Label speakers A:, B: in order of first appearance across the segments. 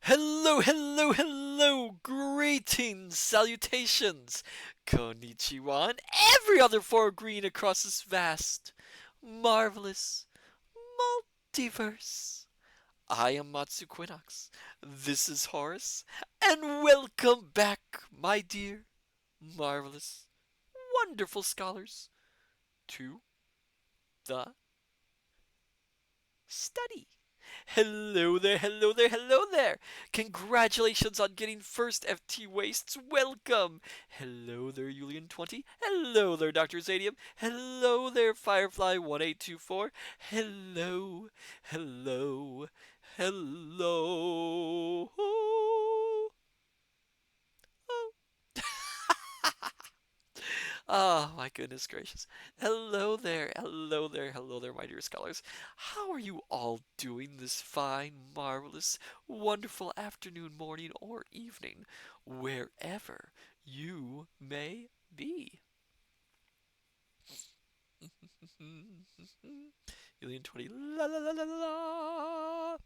A: Hello, hello, hello! Greetings, salutations, konnichiwa, and every other form of green across this vast, marvelous multiverse. I am Matsu Quinox. This is Horace, and welcome back, my dear, marvelous, wonderful scholars, to the study. Hello there, hello there, hello there! Congratulations on getting first FT Wastes. Welcome! Hello there, Julian20. Hello there, Dr. Zadium. Hello there, Firefly1824. Hello, hello, hello. Oh. Oh, my goodness gracious. Hello there, hello there, hello there, my dear scholars. How are you all doing this fine, marvelous, wonderful afternoon, morning, or evening, wherever you may be? Helium 20, la la la la la.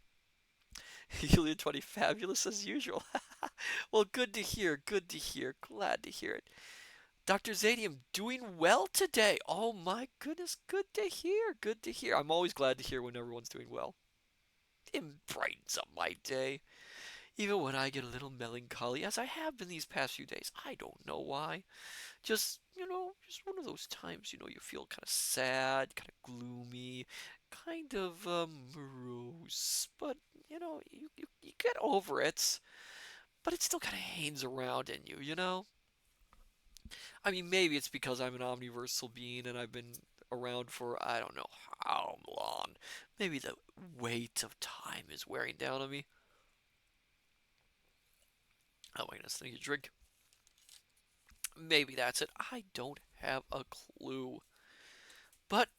A: Helium 20, fabulous as usual. Well, good to hear, good to hear, glad to hear it. Dr. Zadium doing well today. Oh my goodness, good to hear. Good to hear. I'm always glad to hear when everyone's doing well. It brightens up my day. Even when I get a little melancholy, as I have been these past few days. I don't know why. Just one of those times, you feel kind of sad, kind of gloomy, kind of morose. But, you get over it. But it still kind of hangs around in you. I mean, maybe it's because I'm an omniversal being and I've been around for I don't know how long. Maybe the weight of time is wearing down on me. Oh my goodness, I need a drink. Maybe that's it. I don't have a clue. But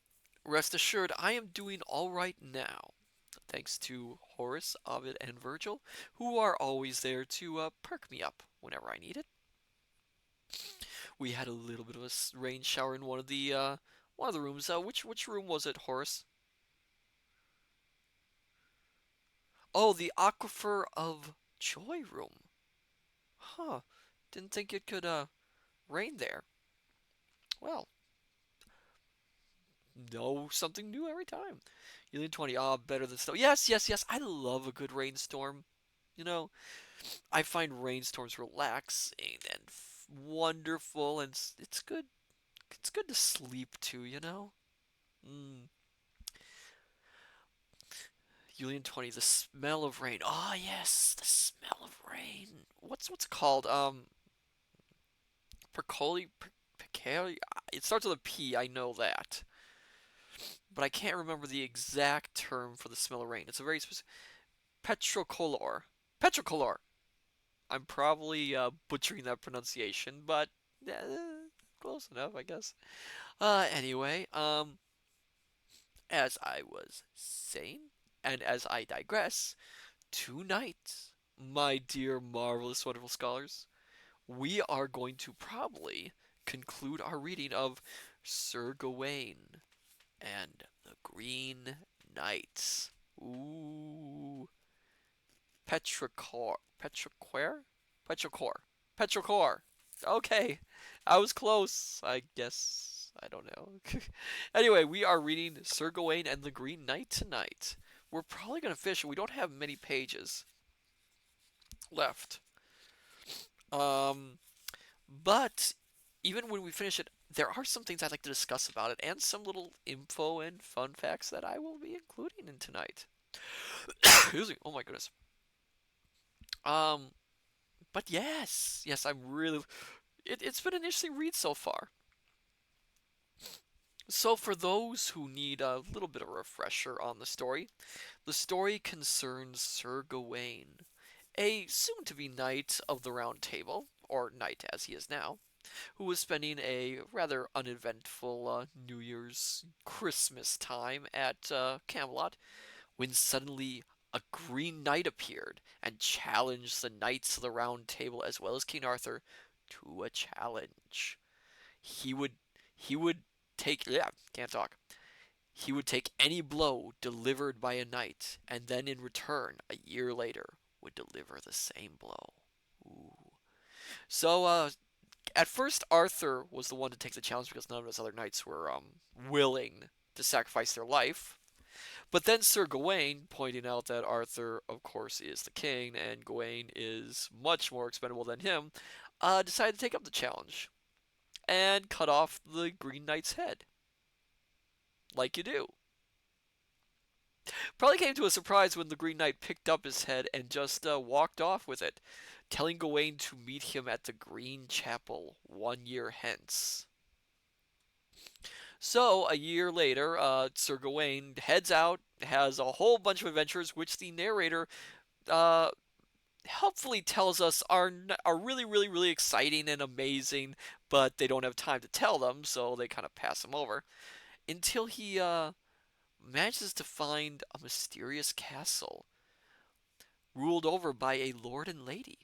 A: rest assured, I am doing all right now. Thanks to Horace, Ovid, and Virgil, who are always there to perk me up whenever I need it. We had a little bit of a rain shower in one of the rooms. Which room was it, Horace? Oh, the Aquifer of Joy room. Huh. Didn't think it could rain there. Well, know something new every time. Alien 20, better than snow. Yes, yes, yes. I love a good rainstorm. You know, I find rainstorms relaxing and wonderful, and it's good. It's good to sleep too. Mm. Julian 20, the smell of rain. Oh yes, the smell of rain. What's it called? Percoli, Picali. It starts with a P. I know that, but I can't remember the exact term for the smell of rain. It's a very specific petrocolor. Petrocolor. I'm probably butchering that pronunciation, but close enough, I guess. Anyway, as I was saying, and as I digress, tonight, my dear, marvelous, wonderful scholars, we are going to probably conclude our reading of Sir Gawain and the Green Knights. Ooh. Petrichor? Petrichor. Okay. I was close, I guess. I don't know. Anyway, we are reading Sir Gawain and the Green Knight tonight. We're probably going to finish it. We don't have many pages left. Um, but even when we finish it, there are some things I'd like to discuss about it and some little info and fun facts that I will be including in tonight. Excuse me. Oh my goodness. Um, but yes, yes, I'm really. It's been an interesting read so far. So, for those who need a little bit of a refresher on the story concerns Sir Gawain, a soon to be knight of the Round Table, or knight as he is now, who was spending a rather uneventful New Year's Christmas time at Camelot when suddenly a Green Knight appeared and challenged the Knights of the Round Table as well as King Arthur to a challenge. He would he would take yeah, can't talk. He would take any blow delivered by a knight, and then in return, a year later, would deliver the same blow. Ooh. So, at first, Arthur was the one to take the challenge because none of his other knights were willing to sacrifice their life. But then Sir Gawain, pointing out that Arthur, of course, is the king and Gawain is much more expendable than him, decided to take up the challenge and cut off the Green Knight's head. Like you do. Probably came to a surprise when the Green Knight picked up his head and just walked off with it, telling Gawain to meet him at the Green Chapel 1 year hence. So, a year later, Sir Gawain heads out, has a whole bunch of adventures, which the narrator uh, helpfully tells us are really, really, really exciting and amazing, but they don't have time to tell them, so they kind of pass them over. Until he manages to find a mysterious castle ruled over by a lord and lady.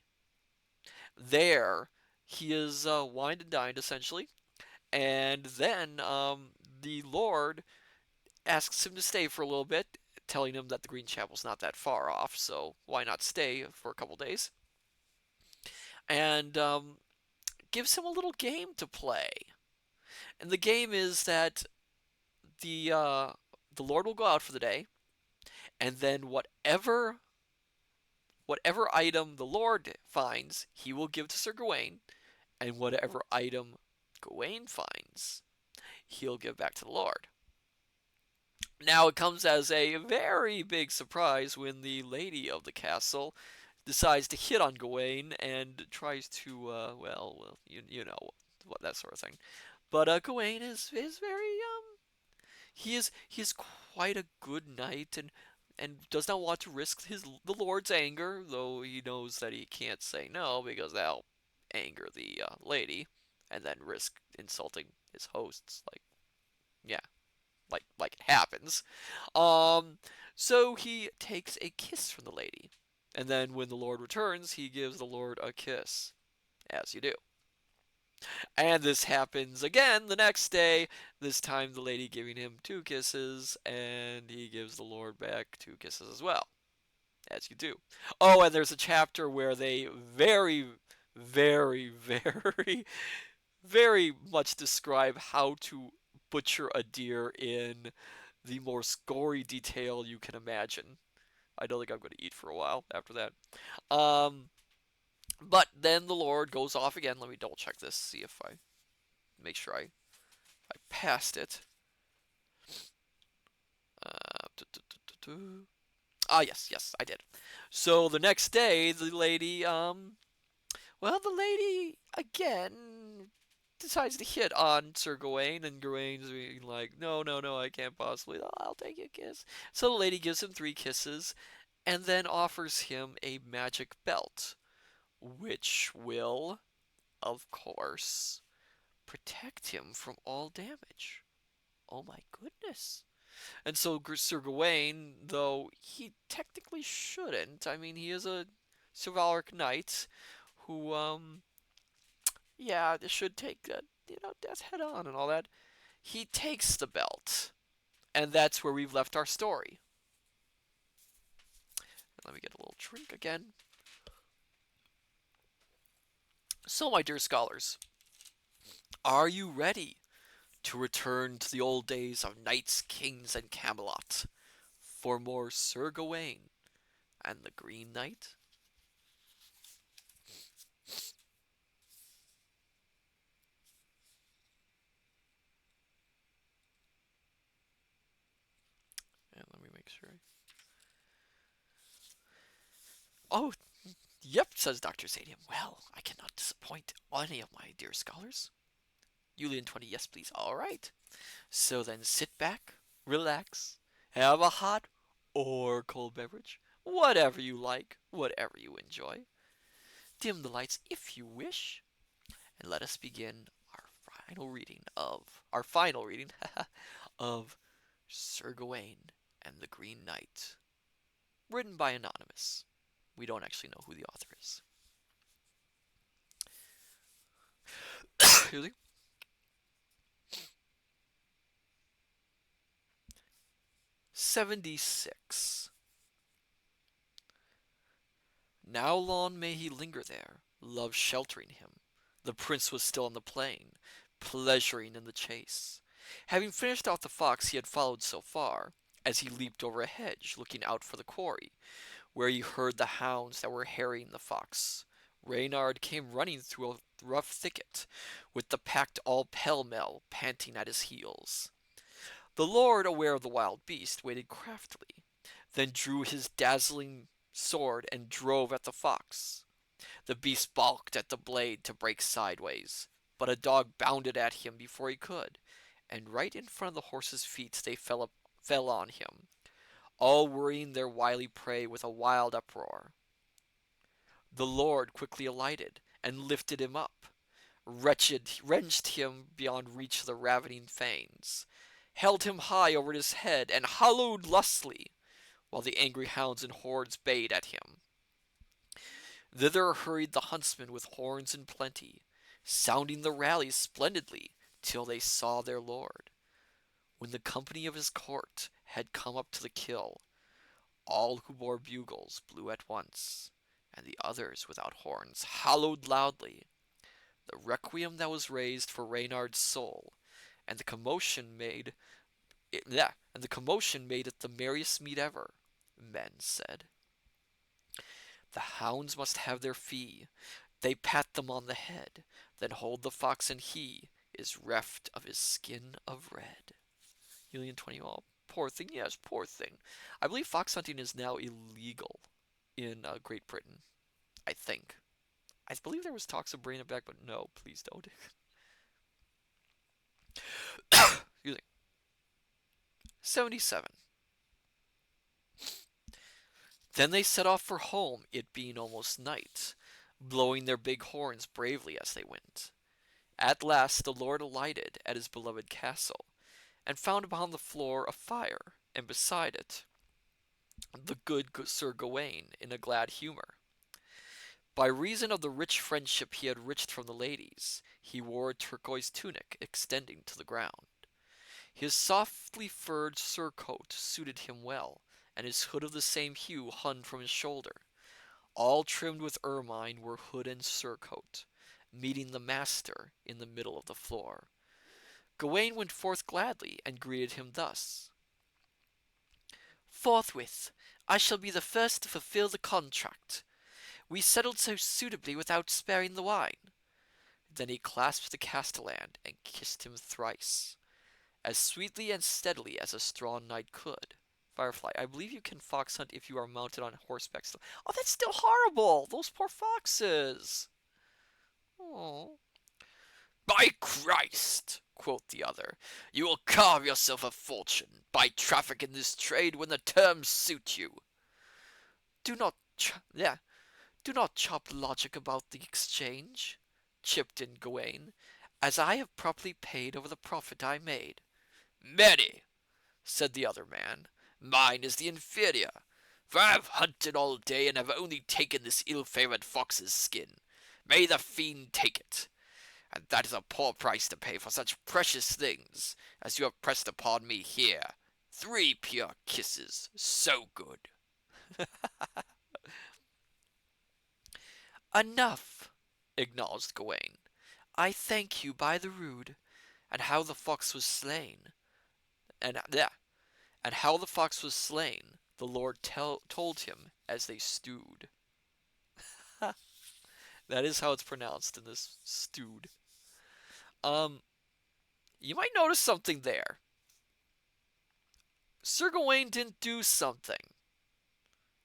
A: There, he is wined and dined, essentially, and then the lord asks him to stay for a little bit, telling him that the Green Chapel's not that far off, so why not stay for a couple days? And gives him a little game to play. And the game is that the Lord will go out for the day, and then whatever item the Lord finds, he will give to Sir Gawain, and whatever item Gawain finds, he'll give back to the Lord. Now it comes as a very big surprise when the lady of the castle decides to hit on Gawain and tries to, you know, what that sort of thing. But Gawain is very he is quite a good knight and does not want to risk the Lord's anger, though he knows that he can't say no because that'll anger the lady, and then risk insulting his hosts. Like, yeah, like it happens. Um, so he takes a kiss from the lady, and then when the Lord returns, he gives the Lord a kiss, as you do. And this happens again the next day, this time the lady giving him 2 kisses, and he gives the Lord back 2 kisses as well, as you do. Oh, and there's a chapter where they very, very, very, very much describe how to butcher a deer in the most gory detail you can imagine. I don't think I'm going to eat for a while after that. Um, but then the Lord goes off again. Let me double check this, see if I make sure I passed it. Yes, I did. So the next day, the lady, the lady again decides to hit on Sir Gawain, and Gawain's being like, no, no, no, I can't possibly. Oh, I'll take a kiss. So the lady gives him 3 kisses, and then offers him a magic belt, which will, of course, protect him from all damage. Oh my goodness. And so Sir Gawain, though he technically shouldn't, I mean, he is a chivalric knight who, yeah, should take, death head on and all that. He takes the belt, and that's where we've left our story. Let me get a little drink again. So, my dear scholars, are you ready to return to the old days of knights, kings, and Camelot for more Sir Gawain and the Green Knight? And let me make sure. Oh, yep, says Dr. Zadium. Well, I cannot disappoint any of my dear scholars. Julian 20, yes, please. All right. So then sit back, relax, have a hot or cold beverage, whatever you like, whatever you enjoy. Dim the lights if you wish, and let us begin our final reading of Sir Gawain and the Green Knight, written by Anonymous. We don't actually know who the author is. Excuse me. 76. Now long may he linger there, love sheltering him. The prince was still on the plain, pleasuring in the chase. Having finished off the fox he had followed so far, as he leaped over a hedge, looking out for the quarry, where he heard the hounds that were harrying the fox. Reynard came running through a rough thicket, with the pack all pell-mell, panting at his heels. The lord, aware of the wild beast, waited craftily, then drew his dazzling sword and drove at the fox. The beast balked at the blade to break sideways, but a dog bounded at him before he could, and right in front of the horse's feet they fell on him, all worrying their wily prey with a wild uproar. The lord quickly alighted and lifted him up, wrenched him beyond reach of the ravening fangs, held him high over his head, and hallooed lustily, while the angry hounds in hordes bayed at him. Thither hurried the huntsmen with horns in plenty, sounding the rally splendidly till they saw their lord. When the company of his court had come up to the kill, all who bore bugles blew at once, and the others without horns hallooed loudly, the requiem that was raised for Reynard's soul, and the commotion made it the merriest meet ever, men said. The hounds must have their fee. They pat them on the head, then hold the fox, and he is reft of his skin of red. Julian 20. Oh, poor thing. Yes, poor thing. I believe fox hunting is now illegal in Great Britain. I think. I believe there was talks of bringing it back, but no, please don't. Excuse me. 77. Then they set off for home, it being almost night, blowing their big horns bravely as they went. At last the lord alighted at his beloved castle, and found upon the floor a fire, and beside it the good Sir Gawain in a glad humor. By reason of the rich friendship he had rich from the ladies, he wore a turquoise tunic extending to the ground. His softly furred surcoat suited him well, and his hood of the same hue hung from his shoulder. All trimmed with ermine were hood and surcoat, meeting the master in the middle of the floor. Gawain went forth gladly, and greeted him thus: "Forthwith I shall be the first to fulfill the contract. We settled so suitably without sparing the wine." Then he clasped the castellan and kissed him thrice, as sweetly and steadily as a strong knight could. Firefly, I believe you can fox hunt if you are mounted on horseback still. Oh, that's still horrible! Those poor foxes! Oh. "By Christ," quoth the other, "you will carve yourself a fortune by traffic in this trade when the terms suit you." Do not chop logic about the exchange," chipped in Gawain, "as I have properly paid over the profit I made." "Many," said the other man, "mine is the inferior, for I have hunted all day and have only taken this ill-favored fox's skin. May the fiend take it! And that is a poor price to pay for such precious things as you have pressed upon me here. 3 pure kisses, so good."
B: "Enough," acknowledged Gawain. "I thank you by the rood." And how the fox was slain,
A: and how the fox was slain, the Lord told him as they stewed. That is how it's pronounced in this stewed. You might notice something there. Sir Gawain didn't do something.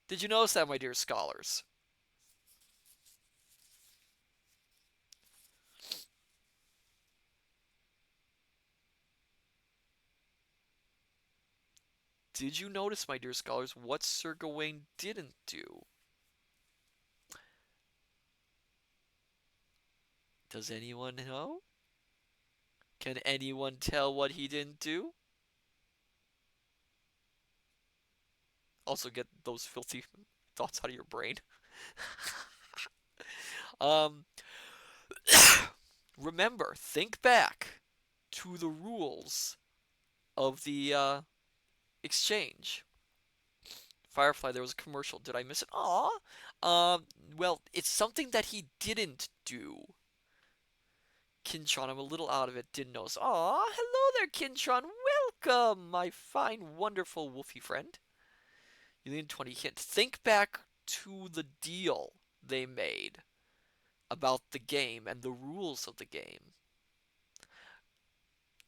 A: Did you notice that, my dear scholars? Did you notice, my dear scholars, what Sir Gawain didn't do? Does anyone know? Can anyone tell what he didn't do? Also, get those filthy thoughts out of your brain. um, Remember, think back to the rules of the exchange. Firefly, there was a commercial. Did I miss it? Aw. Um, well, it's something that he didn't do. Kinchon, I'm a little out of it. Didn't notice. Aw, hello there, Kinchon. Welcome, my fine, wonderful wolfie friend. Union 20 hint. Think back to the deal they made about the game and the rules of the game.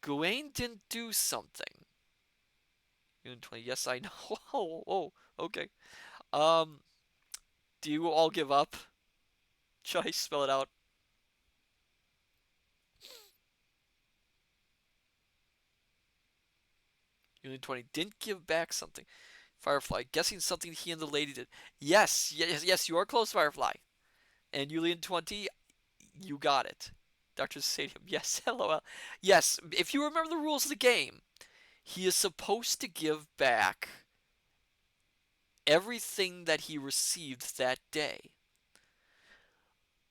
A: Gawain didn't do something. Union 20, yes, I know. Oh, oh, okay. Um, do you all give up? Should I spell it out? Union 20 didn't give back something. Firefly, guessing something he and the lady did. Yes, yes, yes, you are close, Firefly. And Julian 20, you got it. Dr. Stadium, yes, LOL. Yes, if you remember the rules of the game, he is supposed to give back everything that he received that day.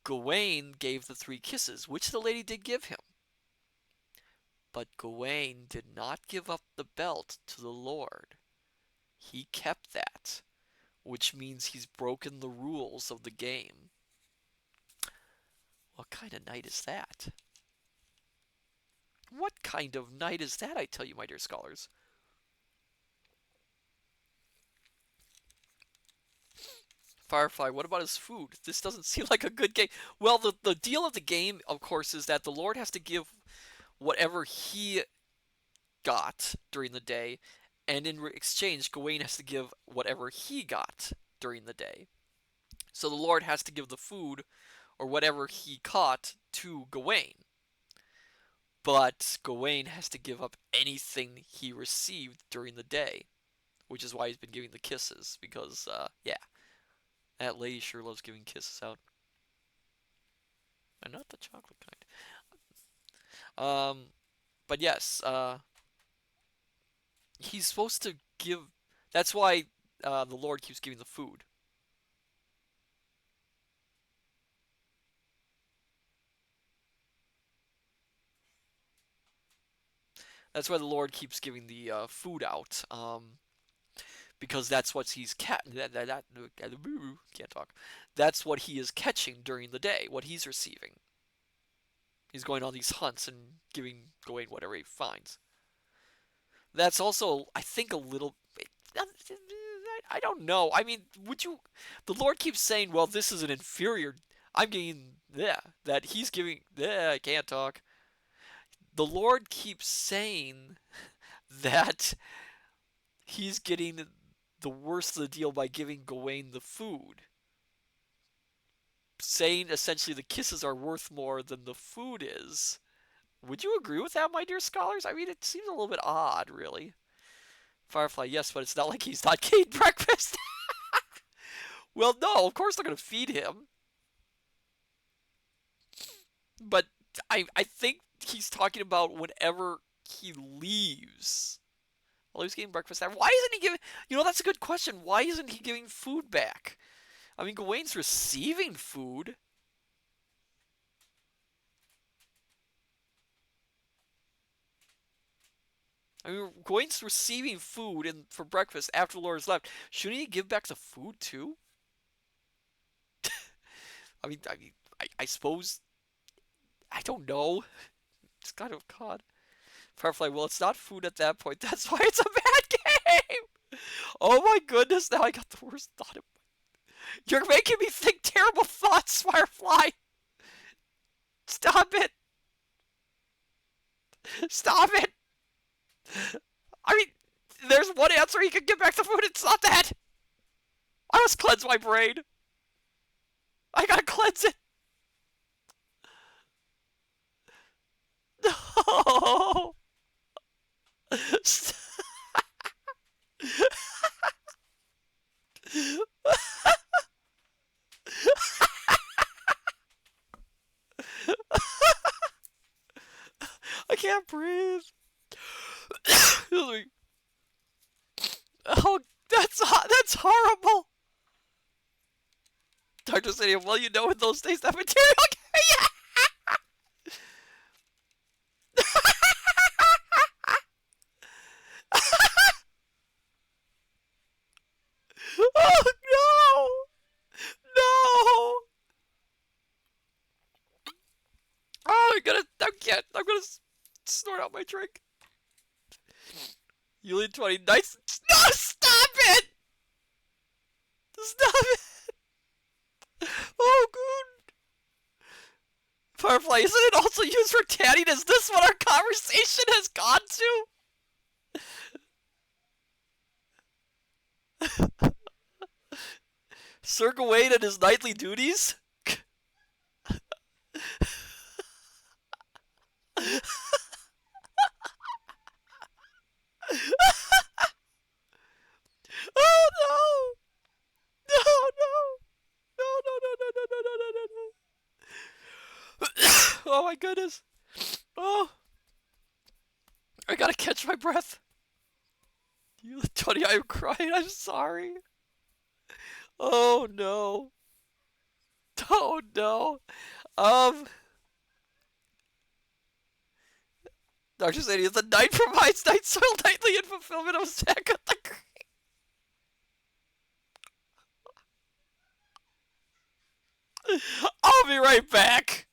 A: Gawain gave the 3 kisses, which the lady did give him. But Gawain did not give up the belt to the Lord. He kept that, which means he's broken the rules of the game. What kind of knight is that? What kind of knight is that, I tell you, my dear scholars? Firefly, what about his food? This doesn't seem like a good game. Well, the deal of the game, of course, is that the Lord has to give whatever he got during the day, and in exchange, Gawain has to give whatever he got during the day. So the Lord has to give the food or whatever he caught to Gawain. But Gawain has to give up anything he received during the day, which is why he's been giving the kisses, because, yeah, that lady sure loves giving kisses out. And not the chocolate kind. But yes, he's supposed to give. That's why the Lord keeps giving the food. That's why the Lord keeps giving the food out. Because that's what he's can't talk. That's what he is catching during the day. What he's receiving. He's going on these hunts and giving Gawain whatever he finds. That's also, I think, a little. I don't know. I mean, would you? The Lord keeps saying, "Well, this is an inferior." I'm getting, yeah, that he's giving. Yeah, I can't talk. The Lord keeps saying that he's getting the worst of the deal by giving Gawain the food, saying essentially the kisses are worth more than the food is. Would you agree with that, my dear scholars? I mean, it seems a little bit odd, really. Firefly, yes, but it's not like he's not getting breakfast. Well, no, of course they're going to feed him. But I think he's talking about whenever he leaves. Well, he's getting breakfast. Why isn't he giving? That's a good question. Why isn't he giving food back? I mean, Gawain's receiving food. I mean, Gawain's receiving food for breakfast after the Lord has left. Shouldn't he give back the food too? I suppose. I don't know. It's kind of odd. Firefly, well, it's not food at that point. That's why it's a bad game. Oh my goodness! Now I got the worst thought. You're making me think terrible thoughts, Firefly. Stop it. Stop it. I mean, there's one answer he can give back the food. It's not that. I must cleanse my brain. I gotta cleanse it. No. I can't breathe. Oh, that's horrible. Dr. City, well, in those days that material. can't. I'm gonna snort out my drink. Julian 20. Nice. No, stop it! Stop it! Oh, good. Firefly, isn't it also used for tanning? Is this what our conversation has gone to? Sir Gawain and his knightly duties? Oh no! No, no! No, no, no, no, no, no, no, no, no. Oh my goodness. Oh, I gotta catch my breath. You, Tony, I'm crying. I'm sorry. Oh no. Oh no. Um, Dr. Sadie, the knight provides night soil nightly in fulfillment of Attack of the Great. I'll be right back.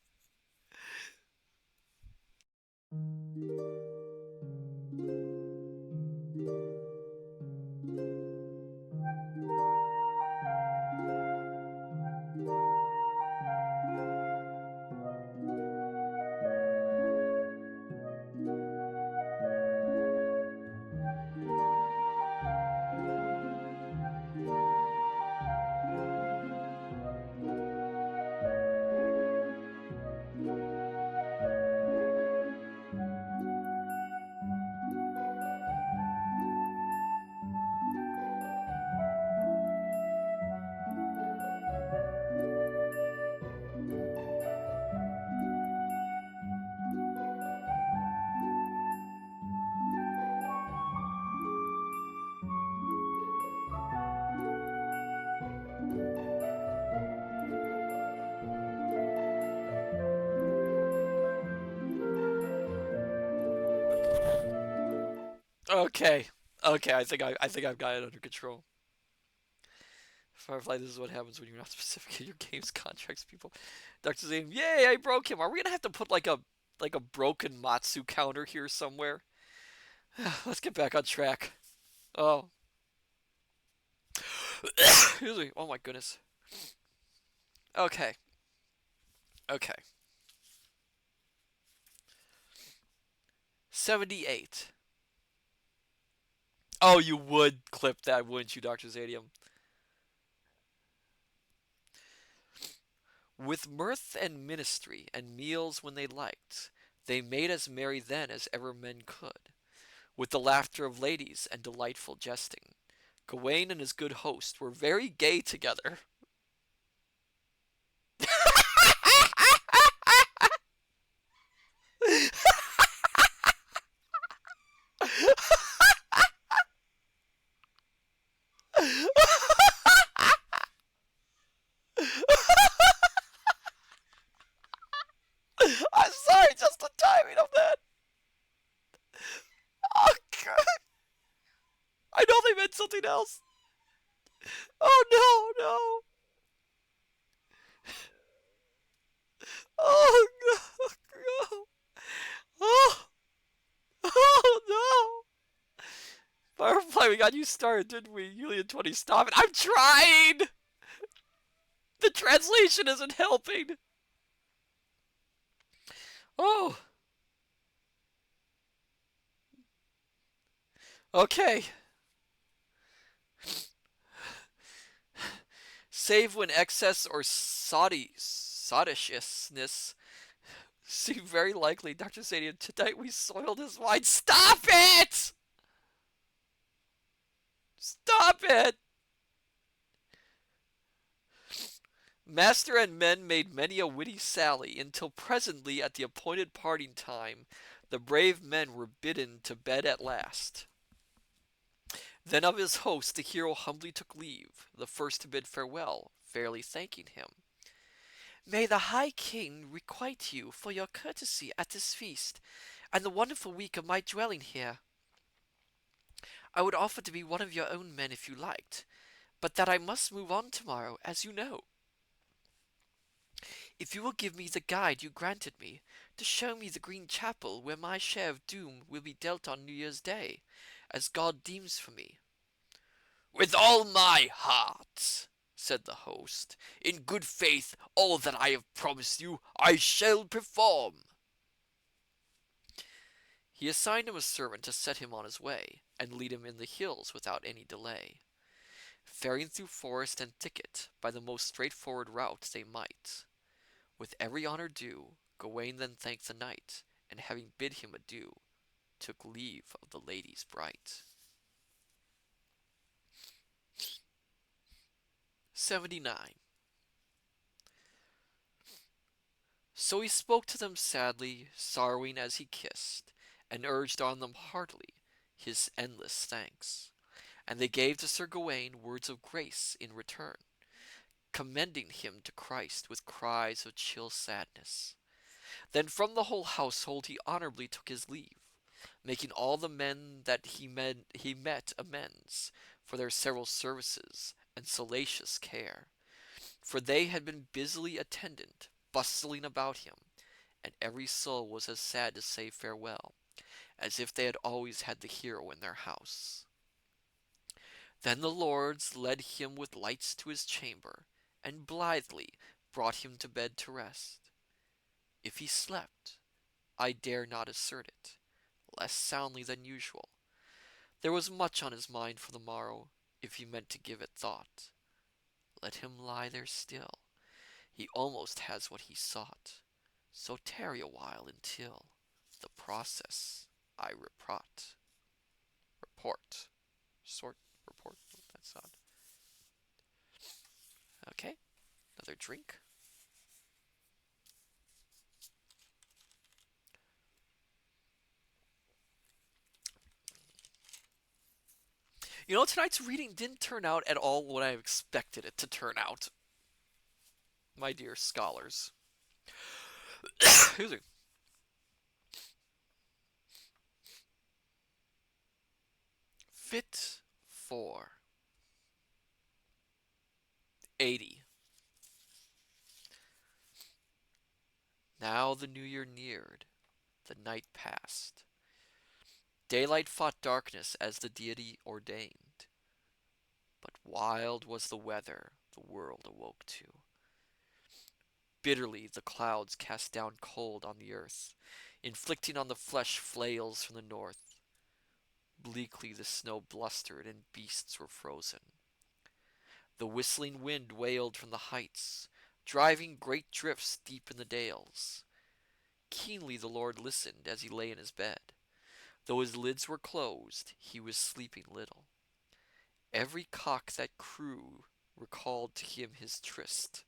A: Okay. Okay, I think I've got it under control. Firefly, this is what happens when you're not specific in your game's contracts, people. Dr. Zane, yay, I broke him. Are we gonna have to put like a broken Matsu counter here somewhere? Let's get back on track. Oh. Excuse me. Oh my goodness. Okay. Okay. 78. Oh, you would clip that, wouldn't you, Dr. Zadium? With mirth and ministry and meals when they liked, they made as merry then as ever men could, with the laughter of ladies and delightful jesting. Gawain and his good host were very gay together. I'm sorry, just the timing of that. Oh, God. I know they meant something else. Oh, no, no. Oh, no, no. Oh, oh, no. Firefly, we got you started, didn't we? Julian 20, stop it. I'm trying! The translation isn't helping. Oh. Okay. Save when excess or sodishness seem very likely. Dr. Sadian, tonight we soiled his wine. Stop it! Stop it! Master and men made many a witty sally, until presently at the appointed parting time, the brave men were bidden to bed at last. Then of his host the hero humbly took leave, the first to bid farewell, fairly thanking him. May the High King requite you for your courtesy at this feast, and the wonderful week of my dwelling here. I would offer to be one of your own men if you liked, but that I must move on tomorrow, as you know.
B: If you will give me the guide you granted me, to show me the green chapel where my share of doom will be dealt on New Year's Day, as God deems for me. With all my heart, said the host. In good faith, all that I have promised you, I shall perform. He assigned him a servant to set him on his way, and lead him in the hills without any delay. Faring through forest and thicket, by the most straightforward route they might. With every honor due, Gawain then thanked the knight, and having bid him adieu, took leave of the ladies bright. 79. So he spoke to them sadly, sorrowing as he kissed, and urged on them heartily his endless thanks. And they gave to Sir Gawain words of grace in return, commending him to Christ with cries of chill sadness. Then from the whole household he honorably took his leave, making all the men that he met amends for their several services and salacious care, for they had been busily attendant, bustling about him, and every soul was as sad to say farewell as if they had always had the hero in their house. Then the lords led him with lights to his chamber, and blithely brought him to bed to rest. If he slept, I dare not assert it, less soundly than usual. There was much on his mind for the morrow, if he meant to give it thought. Let him lie there still. He almost has what he sought. So tarry a while until the process I report. Sort report. That's odd. Okay, another drink. You know, tonight's reading didn't turn out at all what I expected it to turn out, my dear scholars. Excuse me. Fit for 80. Now the new year neared, the night passed. Daylight fought darkness as the deity ordained. But wild was the weather the world awoke to. Bitterly the clouds cast down cold on the earth, inflicting on the flesh flails from the north. Bleakly the snow blustered and beasts were frozen. The whistling wind wailed from the heights, driving great drifts deep in the dales. Keenly the Lord listened as he lay in his bed. Though his lids were closed, he was sleeping little. Every cock that crew recalled to him his tryst.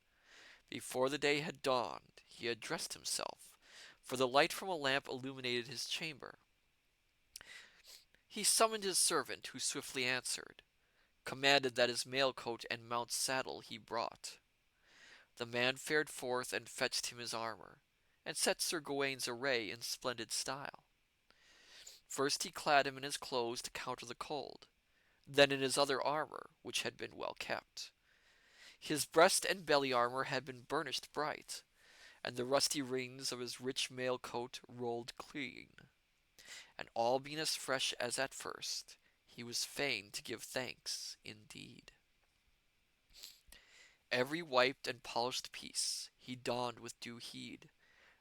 B: Before the day had dawned, he had dressed himself, for the light from a lamp illuminated his chamber. He summoned his servant, who swiftly answered, commanded that his mail coat and mount's saddle he brought. The man fared forth and fetched him his armor, and set Sir Gawain's array in splendid style. First he clad him in his clothes to counter the cold, then in his other armor, which had been well kept. His breast and belly armor had been burnished bright, and the rusty rings of his rich mail coat rolled clean. And all being as fresh as at first, he was fain to give thanks indeed. Every wiped and polished piece he donned with due heed,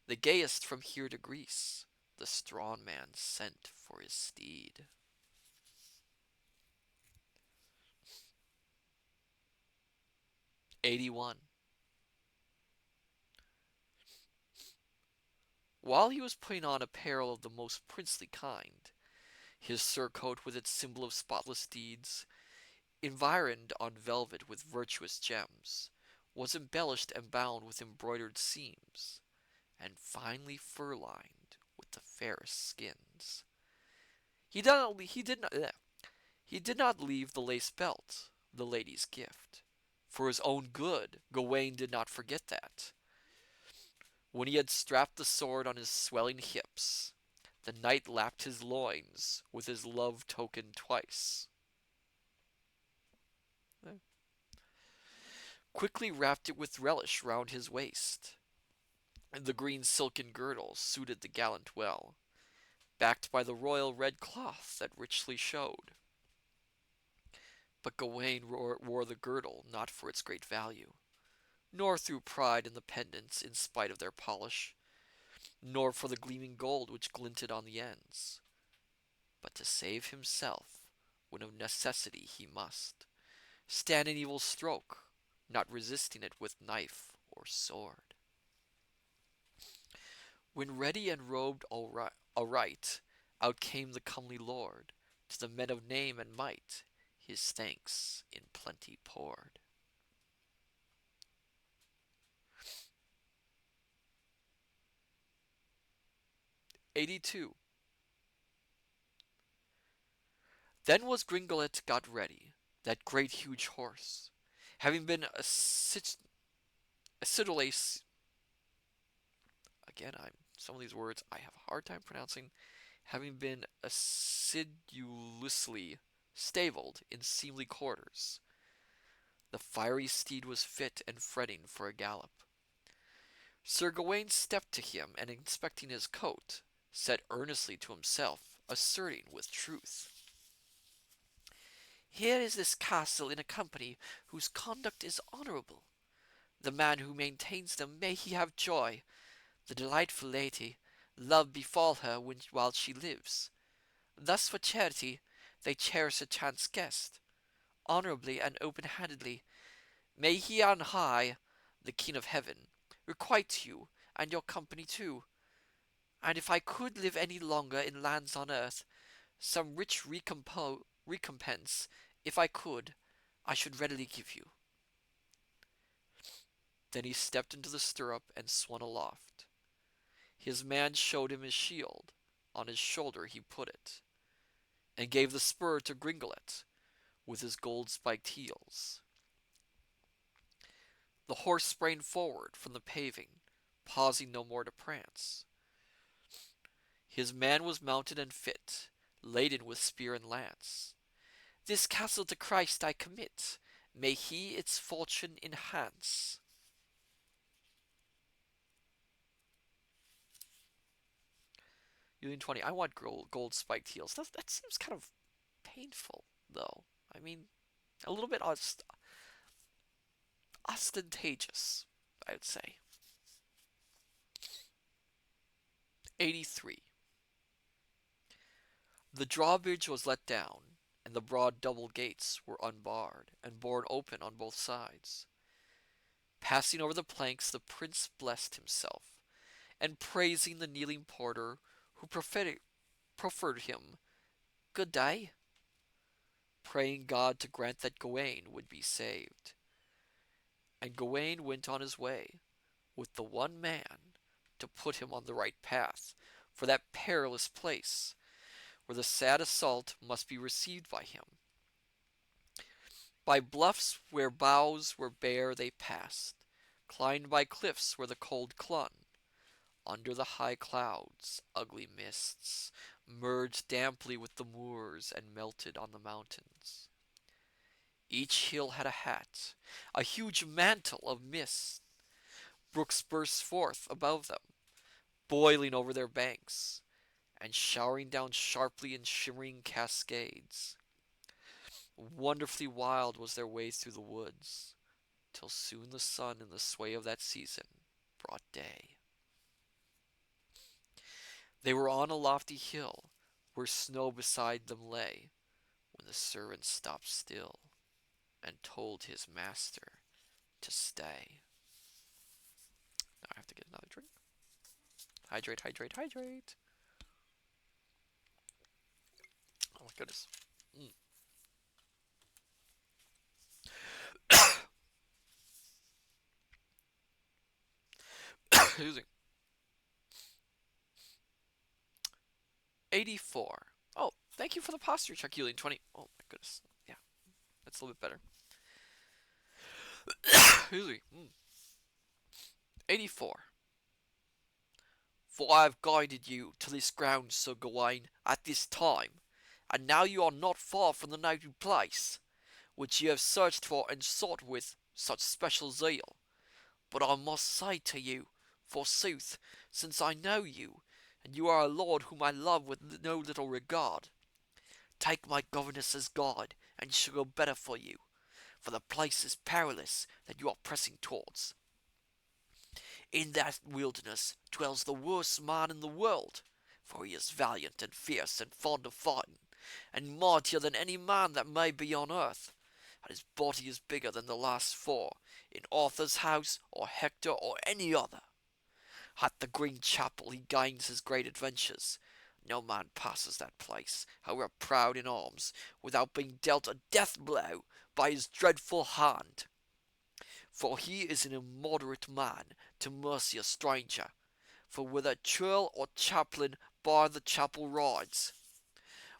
B: the gayest from here to Greece, the strong man sent for his steed. 81. While he was putting on apparel of the most princely kind, his surcoat with its symbol of spotless deeds, environed on velvet with virtuous gems, was embellished and bound with embroidered seams, and finely fur-lined with the fairest skins. He did not, he did not, he did not leave the lace belt, the lady's gift. For his own good, Gawain did not forget that. When he had strapped the sword on his swelling hips, the knight lapped his loins with his love token twice. Quickly wrapped it with relish round his waist, The green silken girdle suited the gallant well, backed by the royal red cloth that richly showed. But Gawain wore the girdle not for its great value, nor through pride in the pendants in spite of their polish, nor for the gleaming gold which glinted on the ends, but to save himself when of necessity he must stand an evil stroke, not resisting it with knife or sword. When ready and robed aright, out came the comely lord, to the men of name and might his thanks in plenty poured. 82. Then was Gringolet got ready, that great huge horse, having been acidulace. Again, some of these words I have a hard time pronouncing. Having been assiduously stabled in seemly quarters, the fiery steed was fit and fretting for a gallop. Sir Gawain stepped to him, and inspecting his coat, said earnestly to himself, asserting with truth, "Here is this castle in a company whose conduct is honourable. The man who maintains them, may he have joy. The delightful lady, love befall her while she lives. Thus for charity they cherish a chance guest. Honourably and open-handedly, may he on high, the King of Heaven, requite you and your company too. And if I could live any longer in lands on earth, some rich recompense, if I could, I should readily give you." Then he stepped into the stirrup and swung aloft. His man showed him his shield, on his shoulder he put it, and gave the spur to Gringolet with his gold-spiked heels. The horse sprang forward from the paving, pausing no more to prance. His man was mounted and fit, laden with spear and lance. "This castle to Christ I commit, may he its fortune enhance." Union 20. I want gold spiked heels. That seems kind of painful, though. I mean, a little bit ostentatious, I would say. 83. The drawbridge was let down, and the broad double gates were unbarred and borne open on both sides. Passing over the planks, the prince blessed himself, and praising the kneeling porter, who proffered him good day, praying God to grant that Gawain would be saved. And Gawain went on his way, with the one man to put him on the right path for that perilous place where the sad assault must be received by him. By bluffs where boughs were bare they passed, climbed by cliffs where the cold clung. Under the high clouds, ugly mists merged damply with the moors and melted on the mountains. Each hill had a hat, a huge mantle of mist. Brooks burst forth above them, boiling over their banks, and showering down sharply in shimmering cascades. Wonderfully wild was their way through the woods, till soon the sun in the sway of that season brought day. They were on a lofty hill, where snow beside them lay, when the servant stopped still, and told his master to stay. Now I have to get another drink. Hydrate, hydrate, hydrate. Oh my goodness. Excuse me. 84. Oh, thank you for the posture check, Helium 20. Oh my goodness. Yeah, that's a little bit better. Excuse me. 84. For I have guided you to this ground, Sir Gawain, at this time, and now you are not far from the native place, which you have searched for and sought with such special zeal. But I must say to you, forsooth, since I know you, and you are a lord whom I love with no little regard. Take my governess as guide, and she shall go better for you, for the place is perilous that you are pressing towards. In that wilderness dwells the worst man in the world, for he is valiant and fierce and fond of fighting, and mightier than any man that may be on earth, and his body is bigger than the last four, in Arthur's house, or Hector, or any other. At the Green Chapel he gains his great adventures. No man passes that place, however proud in arms, without being dealt a death blow by his dreadful hand. For he is an immoderate man to mercy a stranger, for whether churl or chaplain bar the chapel rides,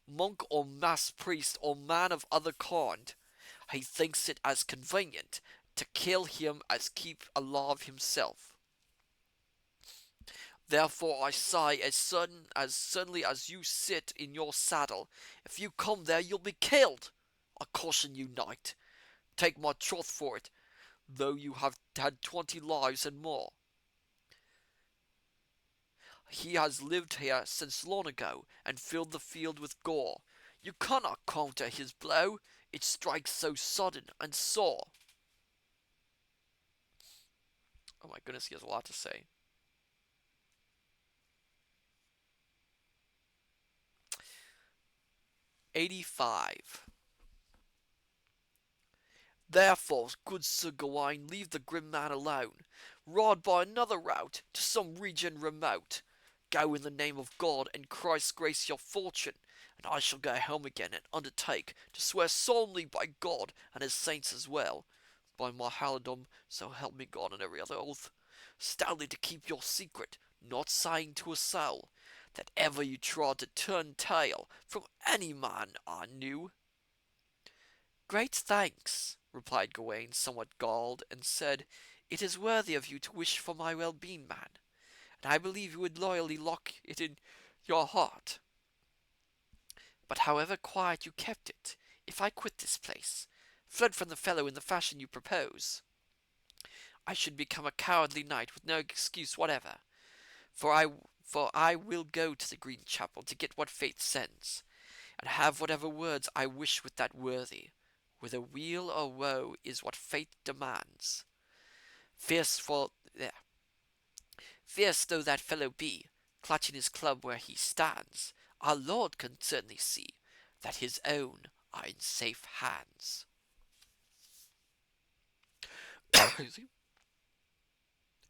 B: monk or mass priest or man of other kind, he thinks it as convenient to kill him as keep alive himself. Therefore I say, as certainly as you sit in your saddle, if you come there you'll be killed. I caution you, knight. Take my troth for it, though you have had 20 lives and more. He has lived here since long ago, and filled the field with gore. You cannot counter his blow, it strikes so sudden and sore. Oh my goodness, he has a lot to say. '85. Therefore, good Sir Gawain, leave the grim man alone. Ride by another route to some region remote. Go in the name of God and Christ grace your fortune, and I shall go home again and undertake to swear solemnly by God and his saints as well, by my halidom, so help me God and every other oath, stoutly to keep your secret, not saying to a soul that ever you tried to turn tail from any man I knew. Great thanks, replied Gawain, somewhat galled, and said, It is worthy of you to wish for my well-being, man, and I believe you would loyally lock it in your heart. But however quiet you kept it, if I quit this place, fled from the fellow in the fashion you propose, I should become a cowardly knight with no excuse whatever, for I will go to the Green Chapel to get what fate sends, and have whatever words I wish with that worthy, whether weal or woe is what fate demands. Fierce for Fierce though that fellow be, clutching his club where he stands, our Lord can certainly see that his own are in safe hands.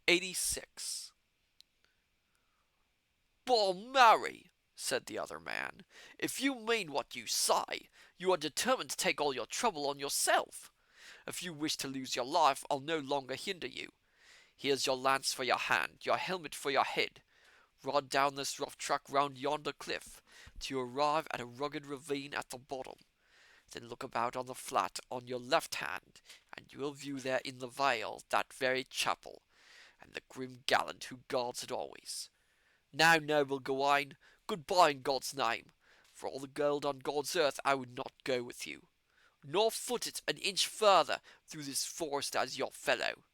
B: 86. "By Mary," said the other man, "if you mean what you say, you are determined to take all your trouble on yourself. If you wish to lose your life, I'll no longer hinder you. Here's your lance for your hand, your helmet for your head. Ride down this rough track round yonder cliff, till you arrive at a rugged ravine at the bottom. Then look about on the flat on your left hand, and you will view there in the vale that very chapel, and the grim gallant who guards it always. Now, noble Gawain, good-bye in God's name. For all the gold on God's earth I would not go with you, nor foot it an inch further through this forest as your fellow."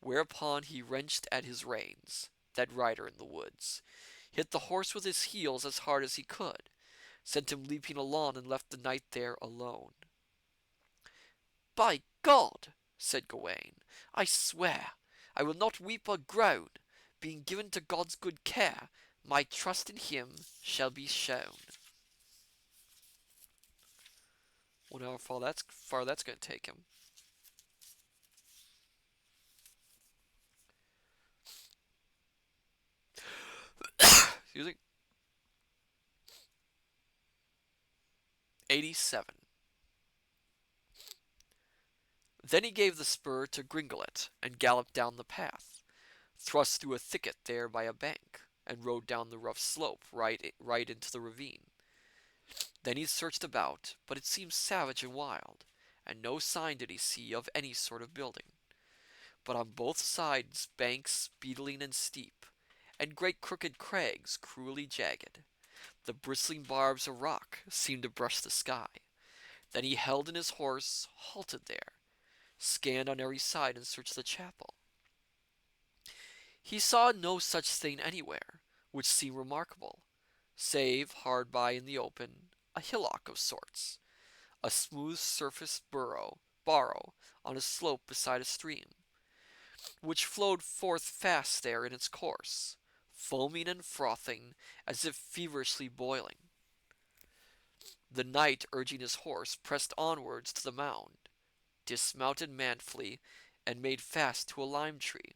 B: Whereupon he wrenched at his reins, that rider in the woods, hit the horse with his heels as hard as he could, sent him leaping along, and left the knight there alone. "By God," said Gawain, "I swear I will not weep or groan. Being given to God's good care, my trust in him shall be shown." Wonder how far that's going to take him. Excuse me. 87. Then he gave the spur to Gringolet, and galloped down the path, thrust through a thicket there by a bank, and rode down the rough slope right into the ravine. Then he searched about, but it seemed savage and wild, and no sign did he see of any sort of building, but on both sides banks beetling and steep, and great crooked crags cruelly jagged. The bristling barbs of rock seemed to brush the sky. Then he held in his horse, halted there, scanned on every side, and searched the chapel. He saw no such thing anywhere, which seemed remarkable, save hard by in the open a hillock of sorts, a smooth surfaced barrow on a slope beside a stream, which flowed forth fast there in its course, foaming and frothing as if feverishly boiling. The knight, urging his horse, pressed onwards to the mound, dismounted manfully, and made fast to a lime tree,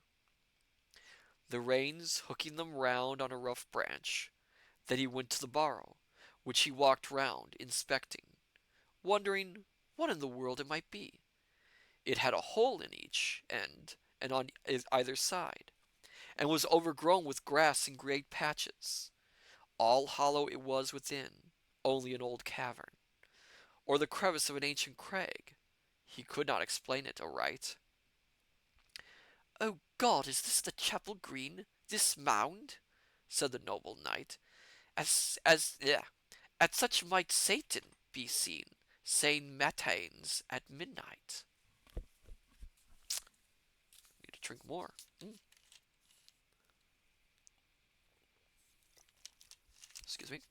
B: the reins hooking them round on a rough branch. Then he went to the barrow, which he walked round, inspecting, wondering what in the world it might be. It had a hole in each end and on either side, and was overgrown with grass in great patches. All hollow it was within, only an old cavern, or the crevice of an ancient crag. He could not explain it aright. "Oh God, is this the chapel green, this mound?" said the noble knight. At such might Satan be seen, saying matins at midnight." Need to drink more. Excuse me.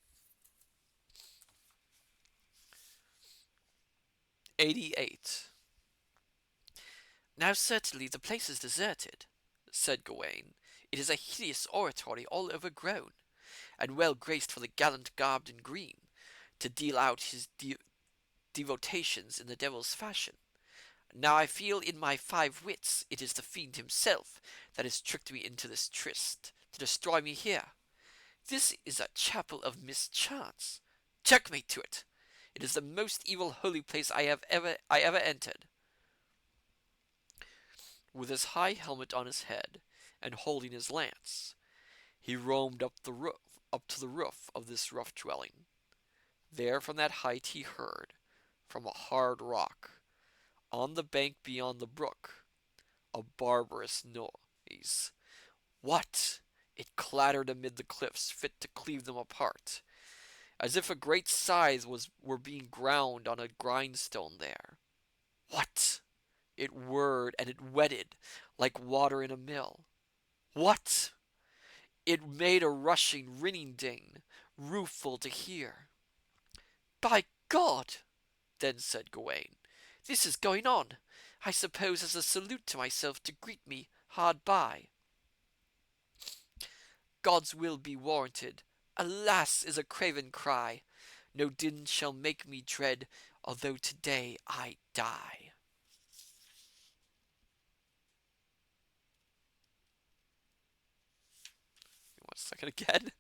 B: 88. "Now certainly the place is deserted," said Gawain. "It is a hideous oratory all overgrown, and well graced for the gallant garbed in green, to deal out his devotations in the devil's fashion. Now I feel in my 5 wits it is the fiend himself that has tricked me into this tryst, to destroy me here. This is a chapel of mischance. Checkmate to it! It is the most evil holy place I ever entered." With his high helmet on his head, and holding his lance, he roamed up to the roof of this rough dwelling. There from that height he heard, from a hard rock, on the bank beyond the brook, a barbarous noise. What! It clattered amid the cliffs, fit to cleave them apart, as if a great scythe were being ground on a grindstone there. What! It whirred and it wetted like water in a mill. What! It made a rushing, rinning din, rueful to hear. "By God!" then said Gawain, "this is going on, I suppose, as a salute to myself to greet me hard by. God's will be warranted. Alas is a craven cry. No din shall make me dread, although today I die." 1 second again.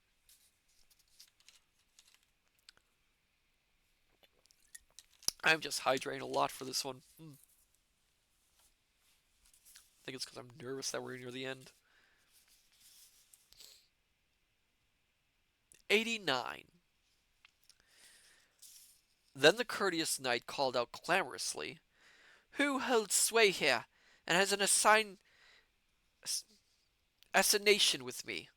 B: I'm just hydrating a lot for this one. I think it's because I'm nervous that we're near the end. 89. Then the courteous knight called out clamorously, "Who holds sway here, and has an assignation with me?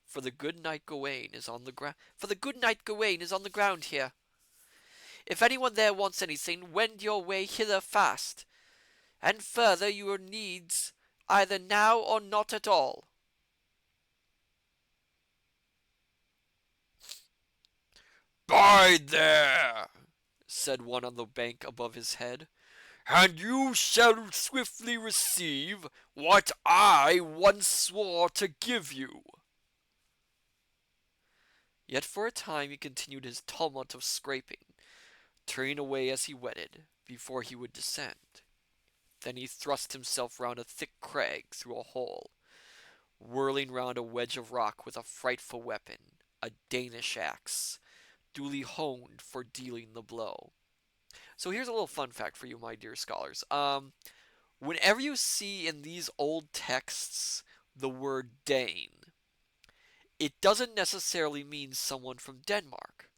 B: For the good knight Gawain is on the ground. For the good knight Gawain is on the ground here. If anyone there wants anything, wend your way hither fast, and further your needs either now or not at all." "Bide there," said one on the bank above his head, "and you shall swiftly receive what I once swore to give you." Yet for a time he continued his tumult of scraping, turning away as he wetted, before he would descend. Then he thrust himself round a thick crag through a hole, whirling round a wedge of rock with a frightful weapon, a Danish axe, duly honed for dealing the blow. So here's a little fun fact for you, my dear scholars. Whenever you see in these old texts the word Dane, it doesn't necessarily mean someone from Denmark.